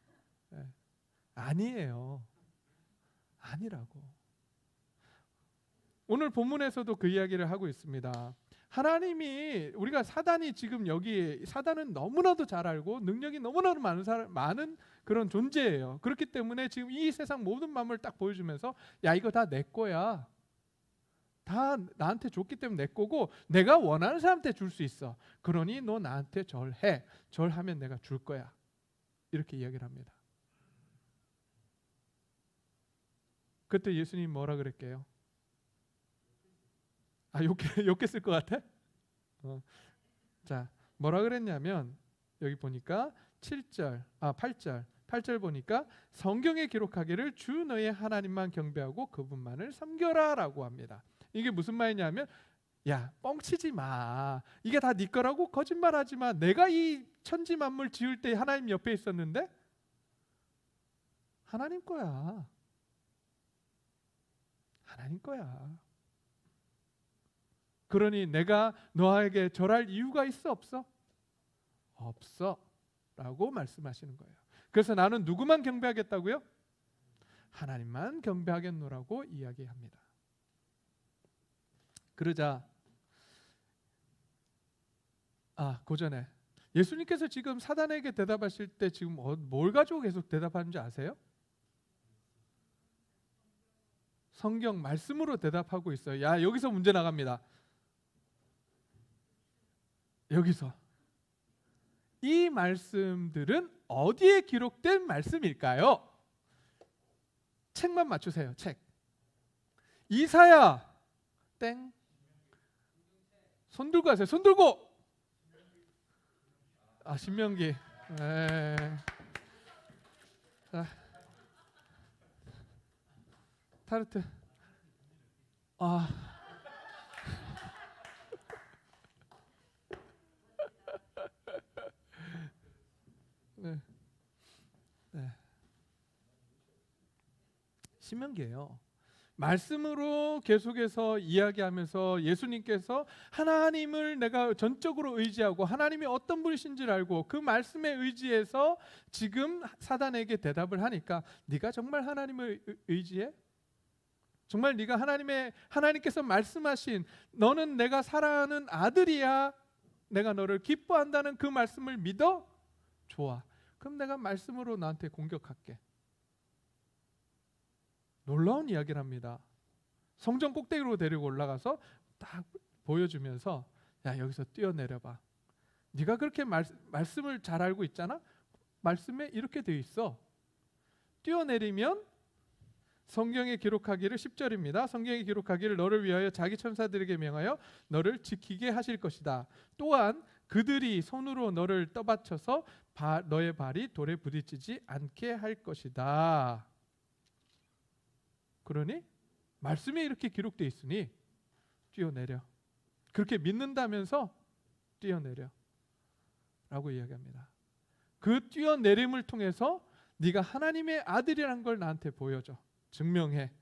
아니에요. 아니라고. 오늘 본문에서도 그 이야기를 하고 있습니다. 하나님이, 우리가 사단이 지금 여기, 사단은 너무나도 잘 알고 능력이 너무나도 많은 그런 존재예요. 그렇기 때문에 지금 이 세상 모든 마음을 딱 보여주면서 야, 이거 다 내 거야. 다 나한테 줬기 때문에 내 거고 내가 원하는 사람한테 줄 수 있어. 그러니 너 나한테 절해. 절하면 내가 줄 거야. 이렇게 이야기를 합니다. 그때 예수님 뭐라 그랬게요? 욕했을 것 같아? 자, 뭐라 그랬냐면 여기 보니까 8절 보니까 성경에 기록하기를 주 너의 하나님만 경배하고 그분만을 섬겨라라고 합니다. 이게 무슨 말이냐면 야, 뻥치지 마. 이게 다 네 거라고 거짓말하지 마. 내가 이 천지 만물 지을 때 하나님 옆에 있었는데 하나님 거야. 하나님 거야. 그러니 내가 너에게 절할 이유가 있어 없어? 없어 라고 말씀하시는 거예요. 그래서 나는 누구만 경배하겠다고요? 하나님만 경배하겠노라고 이야기합니다. 그러자 그 전에 예수님께서 지금 사단에게 대답하실 때 지금 뭘 가지고 계속 대답하는지 아세요? 성경 말씀으로 대답하고 있어요. 야, 여기서 문제 나갑니다. 여기서 이 말씀들은 어디에 기록된 말씀일까요? 책만 맞추세요. 책. 이사야 땡. 손 들고 하세요. 손 들고. 신명기. 네. 자, 타르트. 네. 신명기예요. 말씀으로 계속해서 이야기하면서 예수님께서 하나님을 내가 전적으로 의지하고 하나님이 어떤 분이신지를 알고 그 말씀에 의지해서 지금 사단에게 대답을 하니까 네가 정말 하나님을 의지해? 정말 네가 하나님께서 말씀하신 너는 내가 사랑하는 아들이야. 내가 너를 기뻐한다는 그 말씀을 믿어? 좋아. 그럼 내가 말씀으로 너한테 공격할게. 놀라운 이야기를 합니다. 성전 꼭대기로 데리고 올라가서 딱 보여주면서 야, 여기서 뛰어내려봐. 네가 그렇게 말씀을 잘 알고 있잖아. 말씀에 이렇게 돼 있어. 뛰어내리면 성경에 기록하기를 10절입니다. 성경에 기록하기를 너를 위하여 자기 천사들에게 명하여 너를 지키게 하실 것이다. 또한 그들이 손으로 너를 떠받쳐서 너의 발이 돌에 부딪히지 않게 할 것이다. 그러니 말씀에 이렇게 기록되어 있으니 뛰어내려. 그렇게 믿는다면서 뛰어내려 라고 이야기합니다. 그 뛰어내림을 통해서 네가 하나님의 아들이란 걸 나한테 보여줘. 증명해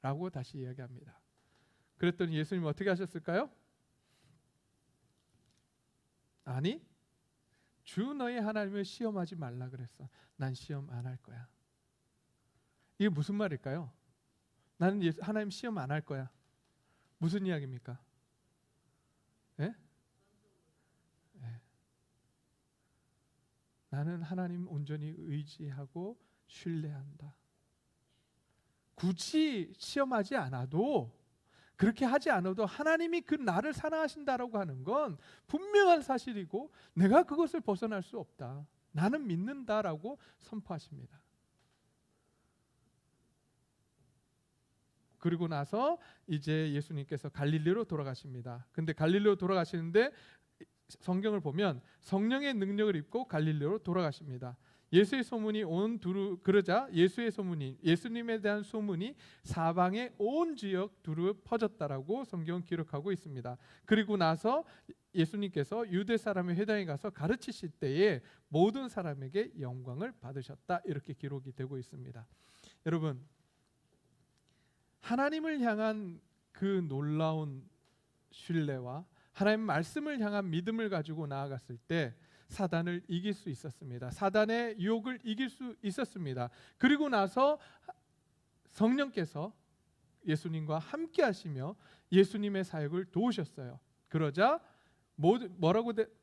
라고 다시 이야기합니다. 그랬더니 예수님 어떻게 하셨을까요? 아니, 주 너의 하나님을 시험하지 말라 그랬어. 난 시험 안 할 거야. 이게 무슨 말일까요? 나는 하나님 시험 안 할 거야. 무슨 이야기입니까? 예? 예. 나는 하나님 온전히 의지하고 신뢰한다. 굳이 시험하지 않아도, 그렇게 하지 않아도 하나님이 그 나를 사랑하신다라고 하는 건 분명한 사실이고 내가 그것을 벗어날 수 없다. 나는 믿는다라고 선포하십니다. 그리고 나서 이제 예수님께서 갈릴리로 돌아가십니다. 근데 갈릴리로 돌아가시는데 성경을 보면 성령의 능력을 입고 갈릴리로 돌아가십니다. 예수의 소문이 그러자 예수님에 대한 소문이 사방의 온 지역 두루 퍼졌다라고 성경은 기록하고 있습니다. 그리고 나서 예수님께서 유대 사람의 회당에 가서 가르치실 때에 모든 사람에게 영광을 받으셨다. 이렇게 기록이 되고 있습니다. 여러분, 하나님을 향한 그 놀라운 신뢰와 하나님 말씀을 향한 믿음을 가지고 나아갔을 때 사단을 이길 수 있었습니다. 사단의 유혹을 이길 수 있었습니다. 그리고 나서 성령께서 예수님과 함께 하시며 예수님의 사역을 도우셨어요. 그러자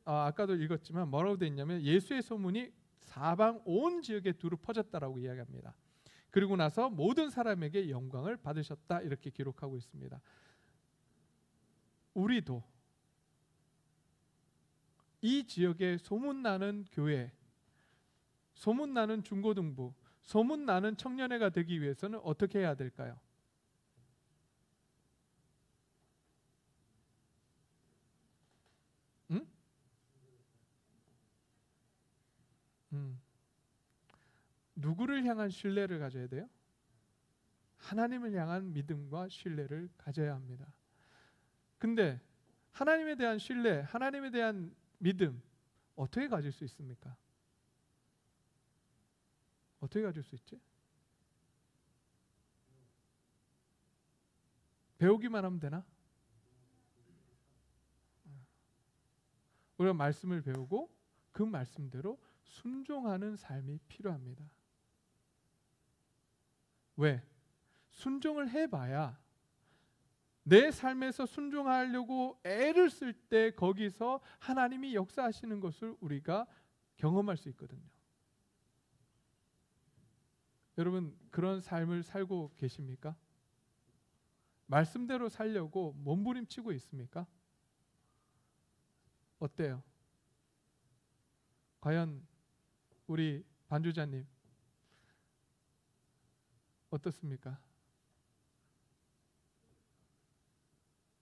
아까도 읽었지만 뭐라고 되어 있냐면 예수의 소문이 사방 온 지역에 두루 퍼졌다라고 이야기합니다. 그리고 나서 모든 사람에게 영광을 받으셨다. 이렇게 기록하고 있습니다. 우리도 이 지역에 소문나는 교회, 소문나는 중고등부, 소문나는 청년회가 되기 위해서는 어떻게 해야 될까요? 응? 누구를 향한 신뢰를 가져야 돼요? 하나님을 향한 믿음과 신뢰를 가져야 합니다. 근데 하나님에 대한 신뢰, 하나님에 대한 믿음 어떻게 가질 수 있습니까? 어떻게 가질 수 있지? 배우기만 하면 되나? 우리가 말씀을 배우고 그 말씀대로 순종하는 삶이 필요합니다. 왜? 순종을 해봐야 내 삶에서 순종하려고 애를 쓸 때 거기서 하나님이 역사하시는 것을 우리가 경험할 수 있거든요. 여러분 그런 삶을 살고 계십니까? 말씀대로 살려고 몸부림치고 있습니까? 어때요? 과연 우리 반주자님 어떻습니까?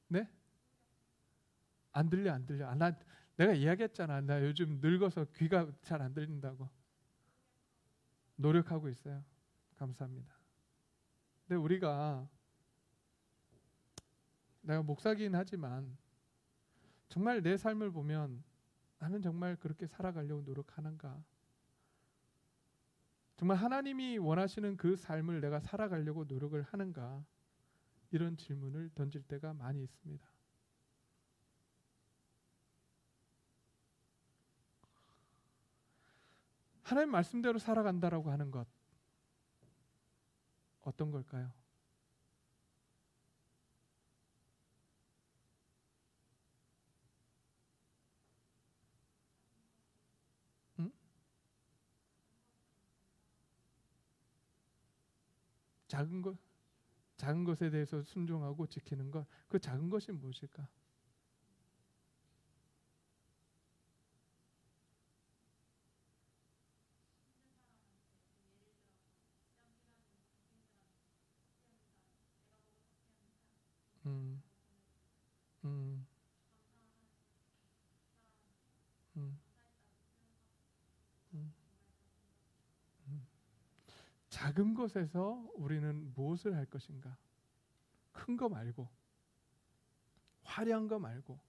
네? 안 들려. 내가 이야기했잖아. 나 요즘 늙어서 귀가 잘 안 들린다고. 노력하고 있어요. 감사합니다. 근데 우리가 내가 목사긴 하지만 정말 내 삶을 보면 나는 정말 그렇게 살아가려고 노력하는가? 정말 하나님이 원하시는 그 삶을 내가 살아가려고 노력을 하는가? 이런 질문을 던질 때가 많이 있습니다. 하나님 말씀대로 살아간다라고 하는 것 어떤 걸까요? 응? 작은 것에 대해서 순종하고 지키는 것, 그 작은 것이 무엇일까? 음, 음, 음, 음, 음. 작은 것에서 우리는 무엇을 할 것인가? 큰 거 말고, 화려한 거 말고,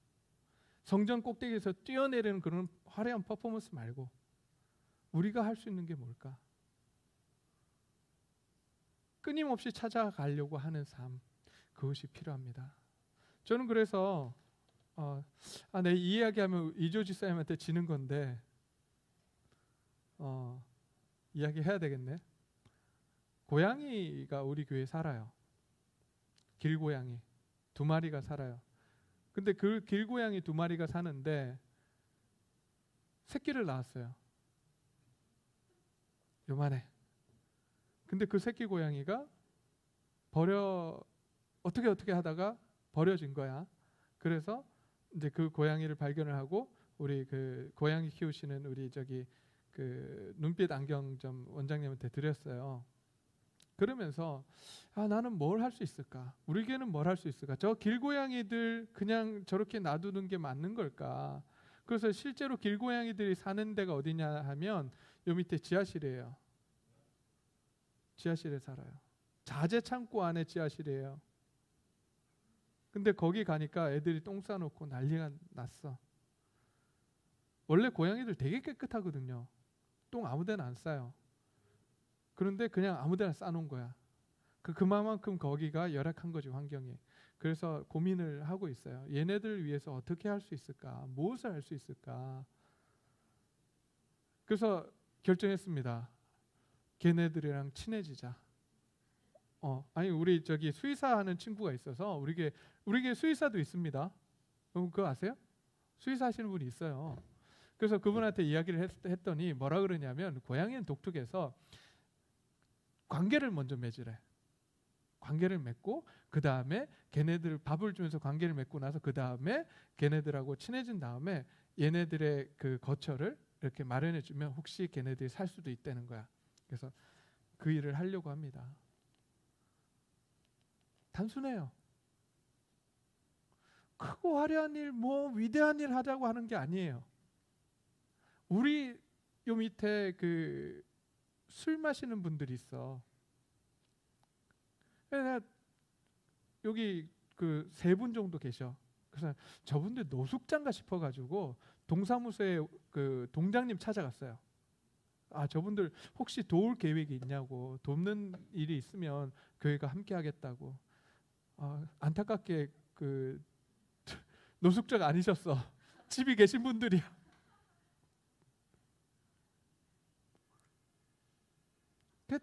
성전 꼭대기에서 뛰어내리는 그런 화려한 퍼포먼스 말고, 우리가 할 수 있는 게 뭘까? 끊임없이 찾아가려고 하는 삶, 그것이 필요합니다. 저는 그래서 내 이 이야기하면 이조지 쌤한테 지는 건데 이야기해야 되겠네. 고양이가 우리 교회에 살아요. 길고양이 2마리가 살아요. 근데 그 길고양이 2마리가 사는데 새끼를 낳았어요. 요만해. 근데 그 새끼 고양이가 어떻게 하다가 버려진 거야. 그래서 이제 그 고양이를 발견을 하고 우리 그 고양이 키우시는 우리 그 눈빛 안경점 원장님한테 드렸어요. 그러면서 나는 뭘 할 수 있을까? 우리 교회는 뭘 할 수 있을까? 저 길고양이들 그냥 저렇게 놔두는 게 맞는 걸까? 그래서 실제로 길고양이들이 사는 데가 어디냐 하면 요 밑에 지하실이에요. 지하실에 살아요. 자재 창고 안에 지하실이에요. 근데 거기 가니까 애들이 똥 싸놓고 난리가 났어. 원래 고양이들 되게 깨끗하거든요. 똥 아무데나 안 싸요. 그런데 그냥 아무데나 싸놓은 거야. 그만큼 거기가 열악한 거지, 환경이. 그래서 고민을 하고 있어요. 얘네들을 위해서 어떻게 할 수 있을까? 무엇을 할 수 있을까? 그래서 결정했습니다. 걔네들이랑 친해지자. 우리 수의사 하는 친구가 있어서 우리 교회 수의사도 있습니다. 그거 아세요? 수의사 하시는 분이 있어요. 그래서 그분한테 이야기를 했더니 뭐라 그러냐면 고양이는 독특해서 관계를 먼저 맺으래. 관계를 맺고 그 다음에 걔네들 밥을 주면서 관계를 맺고 나서 그 다음에 걔네들하고 친해진 다음에 얘네들의 그 거처를 이렇게 마련해 주면 혹시 걔네들이 살 수도 있다는 거야. 그래서 그 일을 하려고 합니다. 단순해요. 크고 화려한 일, 위대한 일 하자고 하는 게 아니에요. 우리 요 밑에 그 술 마시는 분들이 있어. 내가 여기 그 3분 정도 계셔. 그래서 저분들 노숙자인가 싶어가지고 동사무소에 그 동장님 찾아갔어요. 아, 저분들 혹시 도울 계획이 있냐고, 돕는 일이 있으면 교회가 함께 하겠다고. 아, 안타깝게 그 노숙자가 아니셨어. 집이 계신 분들이야.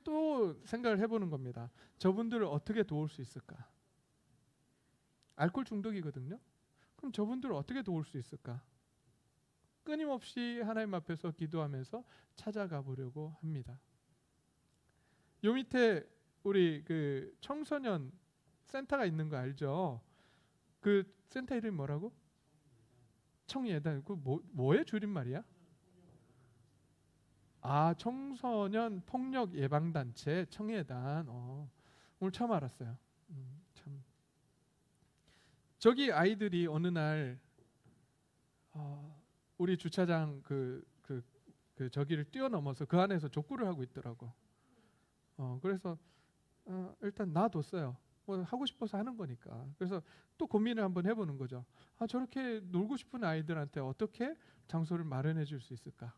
또 생각을 해보는 겁니다. 저분들을 어떻게 도울 수 있을까? 알코올 중독이거든요. 그럼 저분들을 어떻게 도울 수 있을까? 끊임없이 하나님 앞에서 기도하면서 찾아가 보려고 합니다. 요 밑에 우리 그 청소년 센터가 있는 거 알죠? 그 센터 이름이 뭐라고? 청예단. 그 뭐의 줄임말이야? 아, 청소년 폭력 예방 단체 청예단. 오늘 처음 알았어요. 참. 저기 아이들이 어느 날 우리 주차장 그 저기를 뛰어넘어서 그 안에서 족구를 하고 있더라고. 그래서 일단 놔뒀어요. 뭐 하고 싶어서 하는 거니까. 그래서 또 고민을 한번 해보는 거죠. 아, 저렇게 놀고 싶은 아이들한테 어떻게 장소를 마련해 줄 수 있을까?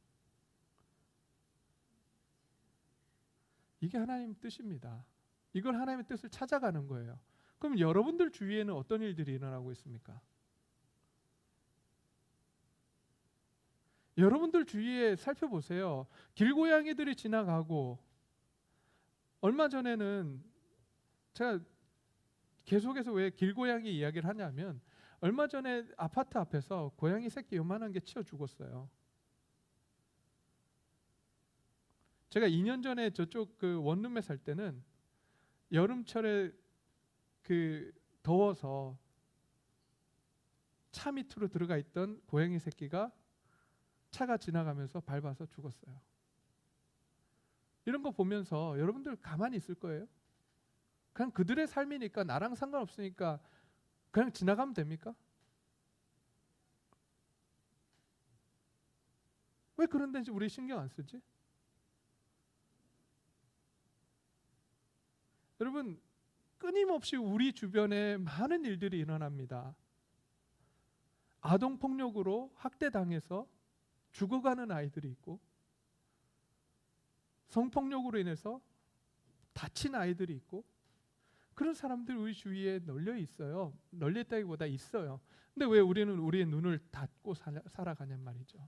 이게 하나님 뜻입니다. 이걸 하나님의 뜻을 찾아가는 거예요. 그럼 여러분들 주위에는 어떤 일들이 일어나고 있습니까? 여러분들 주위에 살펴보세요. 길고양이들이 지나가고, 얼마 전에는 제가 계속해서 왜 길고양이 이야기를 하냐면, 얼마 전에 아파트 앞에서 고양이 새끼 요만한 게 치어 죽었어요. 제가 2년 전에 저쪽 그 원룸에 살 때는 여름철에 그 더워서 차 밑으로 들어가 있던 고양이 새끼가 차가 지나가면서 밟아서 죽었어요. 이런 거 보면서 여러분들 가만히 있을 거예요? 그냥 그들의 삶이니까, 나랑 상관없으니까 그냥 지나가면 됩니까? 왜 그런 데인지 우리 신경 안 쓰지? 여러분, 끊임없이 우리 주변에 많은 일들이 일어납니다. 아동폭력으로 학대당해서 죽어가는 아이들이 있고, 성폭력으로 인해서 다친 아이들이 있고, 그런 사람들이 우리 주위에 널려 있어요. 널려 있다기보다 있어요. 근데 왜 우리는 우리의 눈을 닫고 살아가냔 말이죠.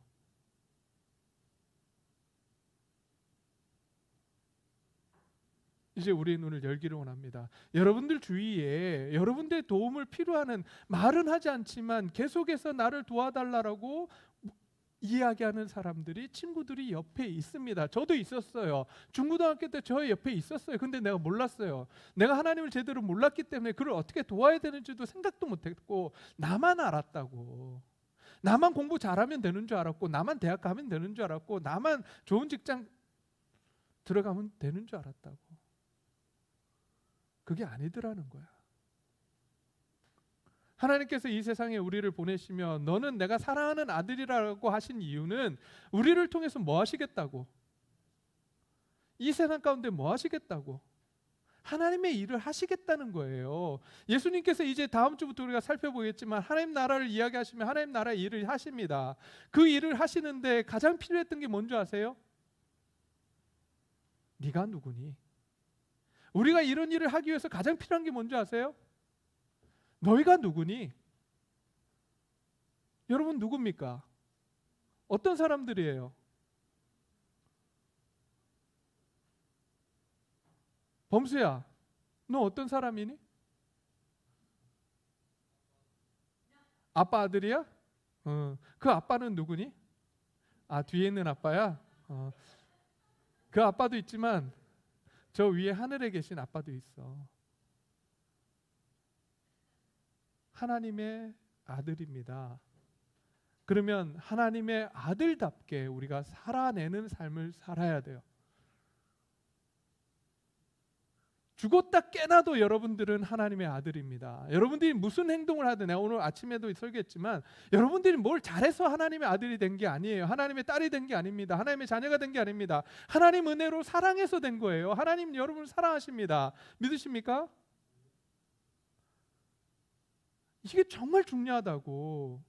이제 우리의 눈을 열기를 원합니다. 여러분들 주위에 여러분들의 도움을 필요하는, 말은 하지 않지만 계속해서 나를 도와달라고 이야기하는 사람들이, 친구들이 옆에 있습니다. 저도 있었어요. 중고등학교 때 저의 옆에 있었어요. 근데 내가 몰랐어요. 내가 하나님을 제대로 몰랐기 때문에 그를 어떻게 도와야 되는지도 생각도 못했고, 나만 알았다고. 나만 공부 잘하면 되는 줄 알았고, 나만 대학 가면 되는 줄 알았고, 나만 좋은 직장 들어가면 되는 줄 알았다고. 그게 아니더라는 거야. 하나님께서 이 세상에 우리를 보내시며 너는 내가 사랑하는 아들이라고 하신 이유는 우리를 통해서 뭐 하시겠다고? 이 세상 가운데 뭐 하시겠다고? 하나님의 일을 하시겠다는 거예요. 예수님께서 이제 다음 주부터 우리가 살펴보겠지만 하나님 나라를 이야기하시면 하나님 나라의 일을 하십니다. 그 일을 하시는데 가장 필요했던 게 뭔지 아세요? 네가 누구니? 우리가 이런 일을 하기 위해서 가장 필요한 게 뭔지 아세요? 너희가 누구니? 여러분 누굽니까? 어떤 사람들이에요? 범수야, 너 어떤 사람이니? 아빠 아들이야? 그 아빠는 누구니? 아, 뒤에 있는 아빠야? 그 아빠도 있지만 저 위에 하늘에 계신 아빠도 있어. 하나님의 아들입니다. 그러면 하나님의 아들답게 우리가 살아내는 삶을 살아야 돼요. 죽었다 깨나도 여러분들은 하나님의 아들입니다. 여러분들이 무슨 행동을 하든, 내가 오늘 아침에도 설교했지만 여러분들이 뭘 잘해서 하나님의 아들이 된 게 아니에요. 하나님의 딸이 된 게 아닙니다. 하나님의 자녀가 된 게 아닙니다. 하나님 은혜로 사랑해서 된 거예요. 하나님 여러분을 사랑하십니다. 믿으십니까? 이게 정말 중요하다고.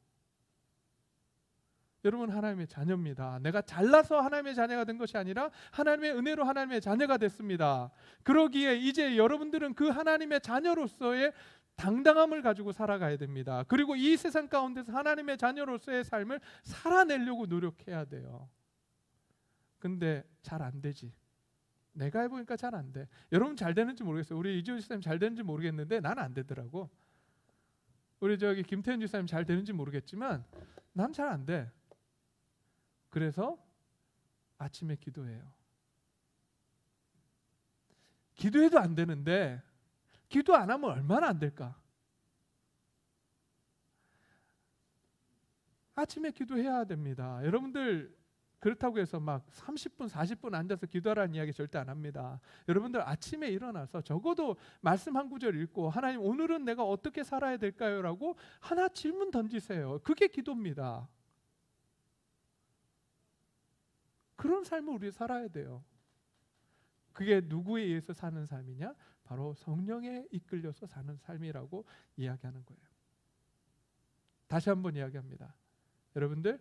여러분 하나님의 자녀입니다. 내가 잘나서 하나님의 자녀가 된 것이 아니라 하나님의 은혜로 하나님의 자녀가 됐습니다. 그러기에 이제 여러분들은 그 하나님의 자녀로서의 당당함을 가지고 살아가야 됩니다. 그리고 이 세상 가운데서 하나님의 자녀로서의 삶을 살아내려고 노력해야 돼요. 근데 잘 안 되지. 내가 해보니까 잘 안 돼. 여러분 잘 되는지 모르겠어요. 우리 이지훈 지사님 잘 되는지 모르겠는데 나는 안 되더라고. 우리 김태현 지사님 잘 되는지 모르겠지만 난 잘 안 돼. 그래서 아침에 기도해요. 기도해도 안 되는데 기도 안 하면 얼마나 안 될까? 아침에 기도해야 됩니다. 여러분들 그렇다고 해서 막 30분, 40분 앉아서 기도하라는 이야기 절대 안 합니다. 여러분들 아침에 일어나서 적어도 말씀 한 구절 읽고 하나님 오늘은 내가 어떻게 살아야 될까요? 라고 하나 질문 던지세요. 그게 기도입니다. 그런 삶을 우리 살아야 돼요. 그게 누구에 의해서 사는 삶이냐? 바로 성령에 이끌려서 사는 삶이라고 이야기하는 거예요. 다시 한번 이야기합니다. 여러분들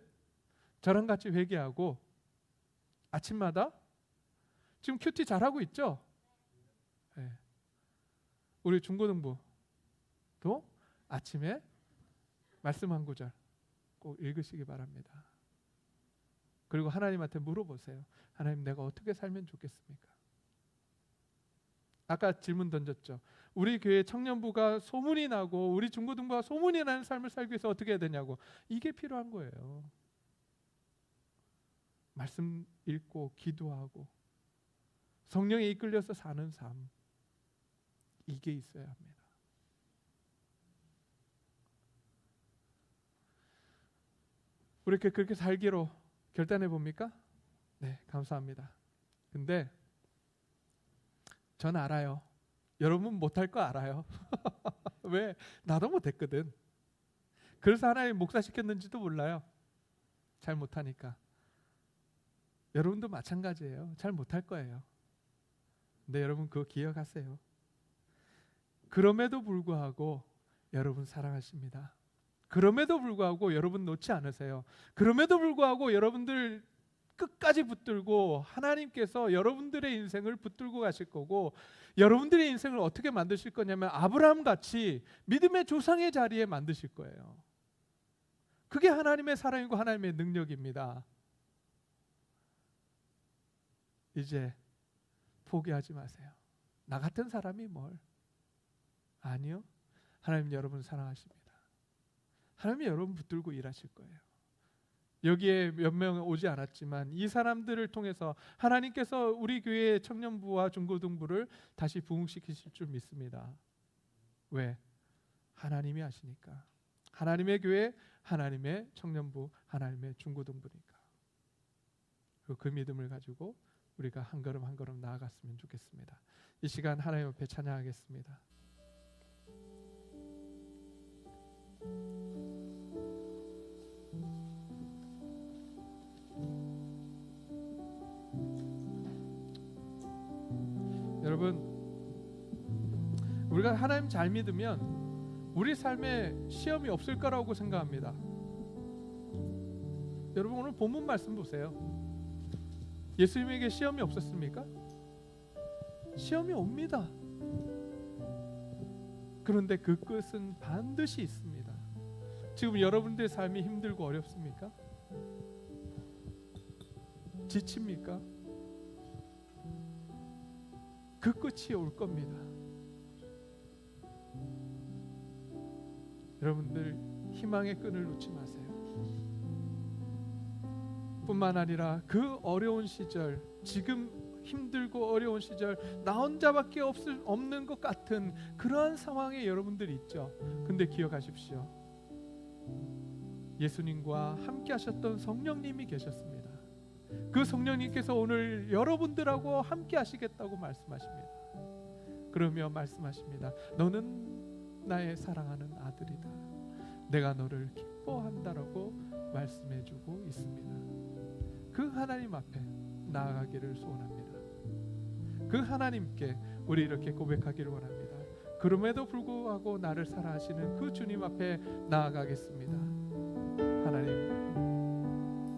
저랑 같이 회개하고 아침마다 지금 큐티 잘하고 있죠? 네. 우리 중고등부도 아침에 말씀 한 구절 꼭 읽으시기 바랍니다. 그리고 하나님한테 물어보세요. 하나님 내가 어떻게 살면 좋겠습니까? 아까 질문 던졌죠. 우리 교회 청년부가 소문이 나고 우리 중고등부가 소문이 나는 삶을 살기 위해서 어떻게 해야 되냐고. 이게 필요한 거예요. 말씀 읽고 기도하고 성령에 이끌려서 사는 삶, 이게 있어야 합니다. 우리 그렇게 살기로 결단해 봅니까? 네, 감사합니다. 근데 전 알아요. 여러분 못할 거 알아요. 왜? 나도 못했거든. 그래서 하나님 목사 시켰는지도 몰라요. 잘 못하니까. 여러분도 마찬가지예요. 잘 못할 거예요. 근데 여러분 그거 기억하세요. 그럼에도 불구하고 여러분 사랑하십니다. 그럼에도 불구하고 여러분 놓지 않으세요. 그럼에도 불구하고 여러분들 끝까지 붙들고 하나님께서 여러분들의 인생을 붙들고 가실 거고, 여러분들의 인생을 어떻게 만드실 거냐면 아브라함 같이 믿음의 조상의 자리에 만드실 거예요. 그게 하나님의 사랑이고 하나님의 능력입니다. 이제 포기하지 마세요. 나 같은 사람이 뭘? 아니요. 하나님 여러분 사랑하십니다. 하나님이 여러분 붙들고 일하실 거예요. 여기에 몇 명 오지 않았지만 이 사람들을 통해서 하나님께서 우리 교회의 청년부와 중고등부를 다시 부흥시키실 줄 믿습니다. 왜? 하나님이 하시니까. 하나님의 교회, 하나님의 청년부, 하나님의 중고등부니까. 그 믿음을 가지고 우리가 한 걸음 한 걸음 나아갔으면 좋겠습니다. 이 시간 하나님 앞에 찬양하겠습니다. 여러분, 우리가 하나님 잘 믿으면 우리 삶에 시험이 없을 거라고 생각합니다. 여러분 오늘 본문 말씀 보세요. 예수님에게 시험이 없었습니까? 시험이 옵니다. 그런데 그 끝은 반드시 있습니다. 지금 여러분들의 삶이 힘들고 어렵습니까? 지칩니까? 그 끝이 올 겁니다. 여러분들 희망의 끈을 놓지 마세요. 뿐만 아니라 그 어려운 시절, 지금 힘들고 어려운 시절, 나 혼자밖에 없는 것 같은 그러한 상황에 여러분들이 있죠. 근데 기억하십시오. 예수님과 함께 하셨던 성령님이 계셨습니다. 그 성령님께서 오늘 여러분들하고 함께 하시겠다고 말씀하십니다. 그러며 말씀하십니다. 너는 나의 사랑하는 아들이다. 내가 너를 기뻐한다라고 말씀해주고 있습니다. 그 하나님 앞에 나아가기를 소원합니다. 그 하나님께 우리 이렇게 고백하기를 원합니다. 그럼에도 불구하고 나를 사랑하시는 그 주님 앞에 나아가겠습니다. 하나님,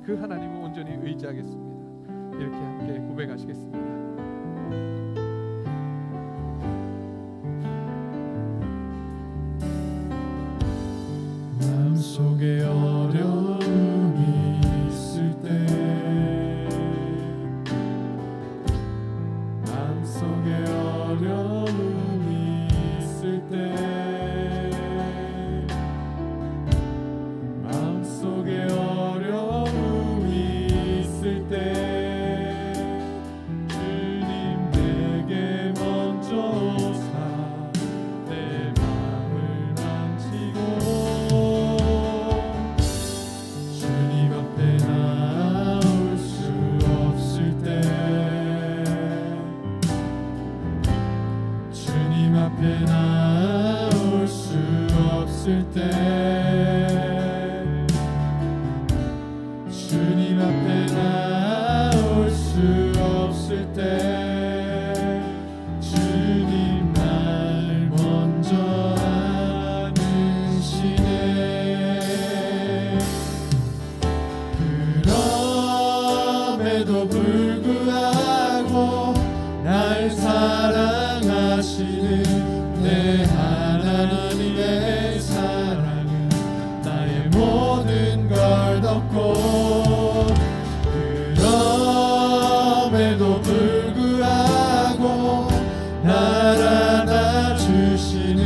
그 하나님을 온전히 의지하겠습니다. 이렇게 함께 고백하시겠습니다. 마음속에 어려움이 있을 때, 마음속에 어려움이 있을 때, 마음속에 어려움이 있을 때, 주님 내게 먼저 오사 내 마음을 만지고 주님 앞에 나올 수 없을 때, 주님 앞에 나올 수 없을 때, 주님 앞에 나올 수 없을 때, 주님 날 먼저 아시네. 그럼에도 불구하고 날 사랑하시는 내 하나님의 사랑은 나의 모든 걸 덮고, 그럼에도 불구하고 날 안아주시는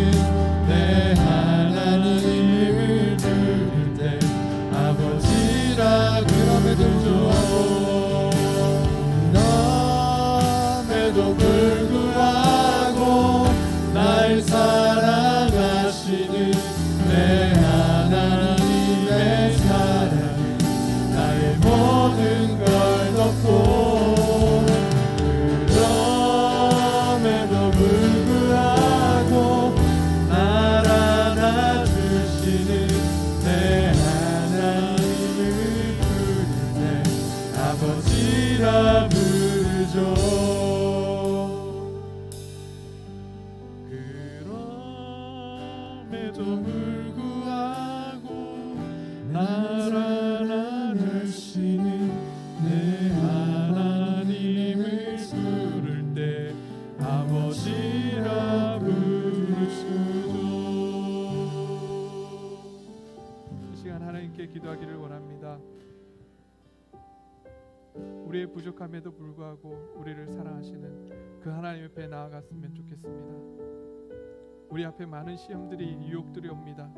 내 하나님을 부를 때 아버지라 그럼에도 불구하고 날 사랑하시는 내 하나님의 사랑은 나의 모든 걸 덮고, 그럼에도 불구하고 날 안아주시는 내 하나님을 부를 때 아버지라 부르죠. 그럼에도 불구하고 날 안아주시는 내 하나님을 부를 때 아버지라 부르시고. 이 시간 하나님께 기도하기를 원합니다. 우리의 부족함에도 불구하고 우리를 사랑하시는 그 하나님 앞에 나아갔으면 좋겠습니다. 우리 앞에 많은 시험들이, 유혹들이 옵니다.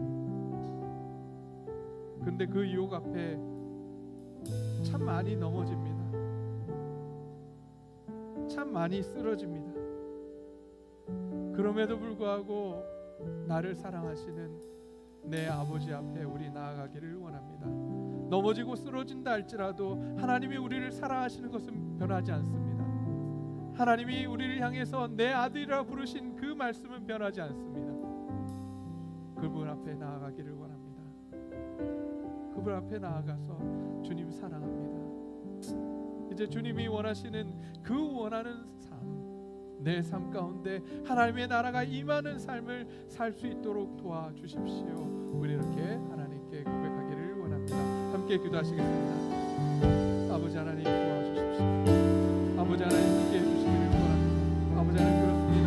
근데 그 유혹 앞에 참 많이 넘어집니다. 참 많이 쓰러집니다. 그럼에도 불구하고 나를 사랑하시는 내 아버지 앞에 우리 나아가기를 원합니다. 넘어지고 쓰러진다 할지라도 하나님이 우리를 사랑하시는 것은 변하지 않습니다. 하나님이 우리를 향해서 내 아들이라 부르신 그 말씀은 변하지 않습니다. 그분 앞에 나아가기를 원합니다. 그분 앞에 나아가서 주님 사랑합니다. 이제 주님이 원하시는 그 원하는 삶, 내 삶 가운데 하나님의 나라가 임하는 삶을 살 수 있도록 도와주십시오. 우리 이렇게 하나님께 고백하기를 원합니다. 함께 기도하시겠습니다. 아버지 하나님 도와주십시오. 아버지 하나님 함께 해주시기를 원합니다. 아버지 하나님 그렇습니다.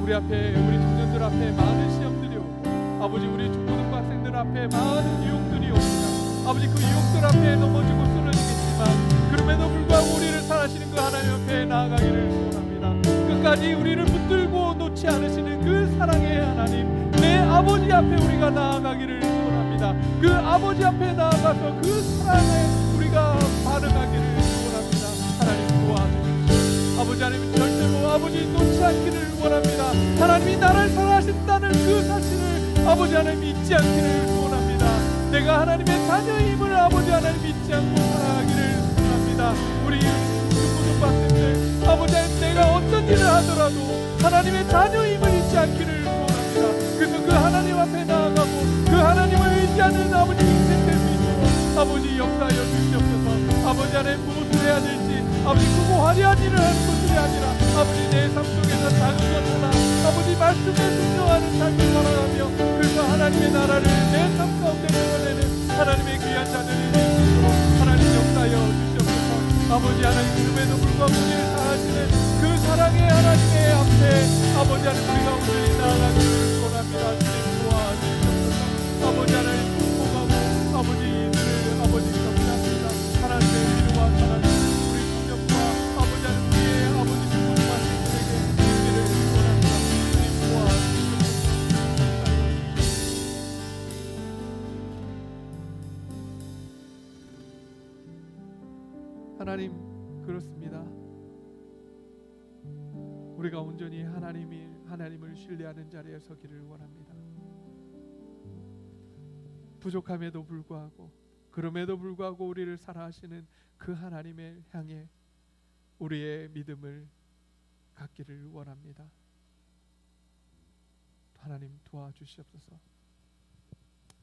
우리 앞에, 우리 청년들 앞에 많은 시험들이 오고, 아버지 우리 중고등부 학생들 앞에 많은 유혹들이 옵니다. 아버지 그 유혹들 앞에 넘어지고 쓰러지겠지만 그럼에도 불구하고 우리를 사랑하시는 그 하나님 앞에 나아가기를 소원합니다. 끝까지 우리를 붙들고 놓지 않으시는 그 사랑의 하나님, 내 아버지 앞에 우리가 나아가기를 소원합니다. 그 아버지 앞에 나아가서 그 사랑에 우리가 반응하기를 소원합니다. 하나님 도와주십시오. 아버지 하나님 절대로 아버지 놓지 않기를 원합니다. 하나님이 나를 사랑하신다는 그 사실을 아버지 하나님 잊지 않기를 소원합니다. 내가 하나님의 자녀임을 아버지 하나님 잊지 않고 살아가기를 원합니다. 우리 중고등부 받는들 아버지 하나님 내가 어떤 일을 하더라도 하나님의 자녀임을 잊지 않기를 원합니다. 그래서 그 하나님 앞에 나아가고 그 하나님을 의지하는 아버지 인생 될 수 있도록 아버지 역사하여 주시옵소서. 아버지 하나님 무엇을 해야 될지 아버지 크고 화려한 일을 하는 것들이 아니라 아버지 내 삶 속에서 작은 것 하나 아버지 말씀에 순종하는 삶을 살아가며 그래서 하나님의 나라를 내 삶 가운데 드러내는 하나님의 귀한 자녀들이 될 수 있도록 하나님 역사하여 주시옵소서. 아버지 하나님 그럼에도 불구하고 우리를 사랑하시는 그 사랑의 하나님의 앞에 아버지 하나님 우리가 온전히 나아가기를 원합니다. 주님 도와주시옵소서. 아버지 하나님 축복하고 아버지 이들을 아버지 경배합니다. 하나님의 위로와 사랑을 우리 성령과 아버지 하나님 우리의 아버지 부모님과 생들에게 있기를 원합니다. 주님 도와주시옵소서. 하나님 그렇습니다. 우리가 온전히 하나님을 신뢰하는 자리에 서기를 원합니다. 부족함에도 불구하고 그럼에도 불구하고 우리를 사랑하시는 그 하나님을 향해 우리의 믿음을 갖기를 원합니다. 하나님 도와주시옵소서.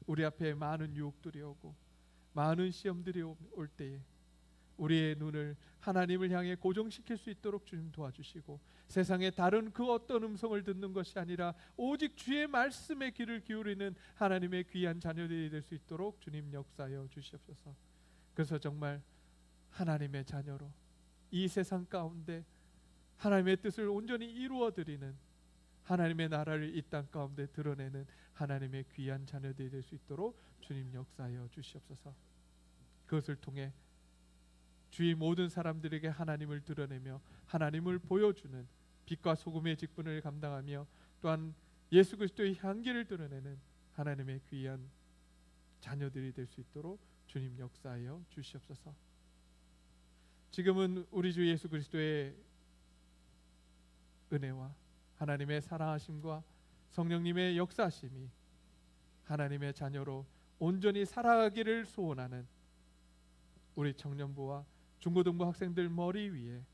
우리 앞에 많은 유혹들이 오고 많은 시험들이 올 때에 우리의 눈을 하나님을 향해 고정시킬 수 있도록 주님 도와주시고 세상의 다른 그 어떤 음성을 듣는 것이 아니라 오직 주의 말씀에 귀를 기울이는 하나님의 귀한 자녀들이 될 수 있도록 주님 역사하여 주시옵소서. 그래서 정말 하나님의 자녀로 이 세상 가운데 하나님의 뜻을 온전히 이루어드리는 하나님의 나라를 이 땅 가운데 드러내는 하나님의 귀한 자녀들이 될 수 있도록 주님 역사하여 주시옵소서. 그것을 통해 주의 모든 사람들에게 하나님을 드러내며 하나님을 보여주는 빛과 소금의 직분을 감당하며 또한 예수 그리스도의 향기를 드러내는 하나님의 귀한 자녀들이 될 수 있도록 주님 역사하여 주시옵소서. 지금은 우리 주 예수 그리스도의 은혜와 하나님의 사랑하심과 성령님의 역사하심이 하나님의 자녀로 온전히 살아가기를 소원하는 우리 청년부와 중고등부 학생들 머리 위에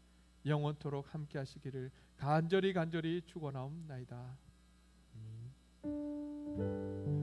영원토록 함께 하시기를 간절히 축원하옵나이다. 아멘.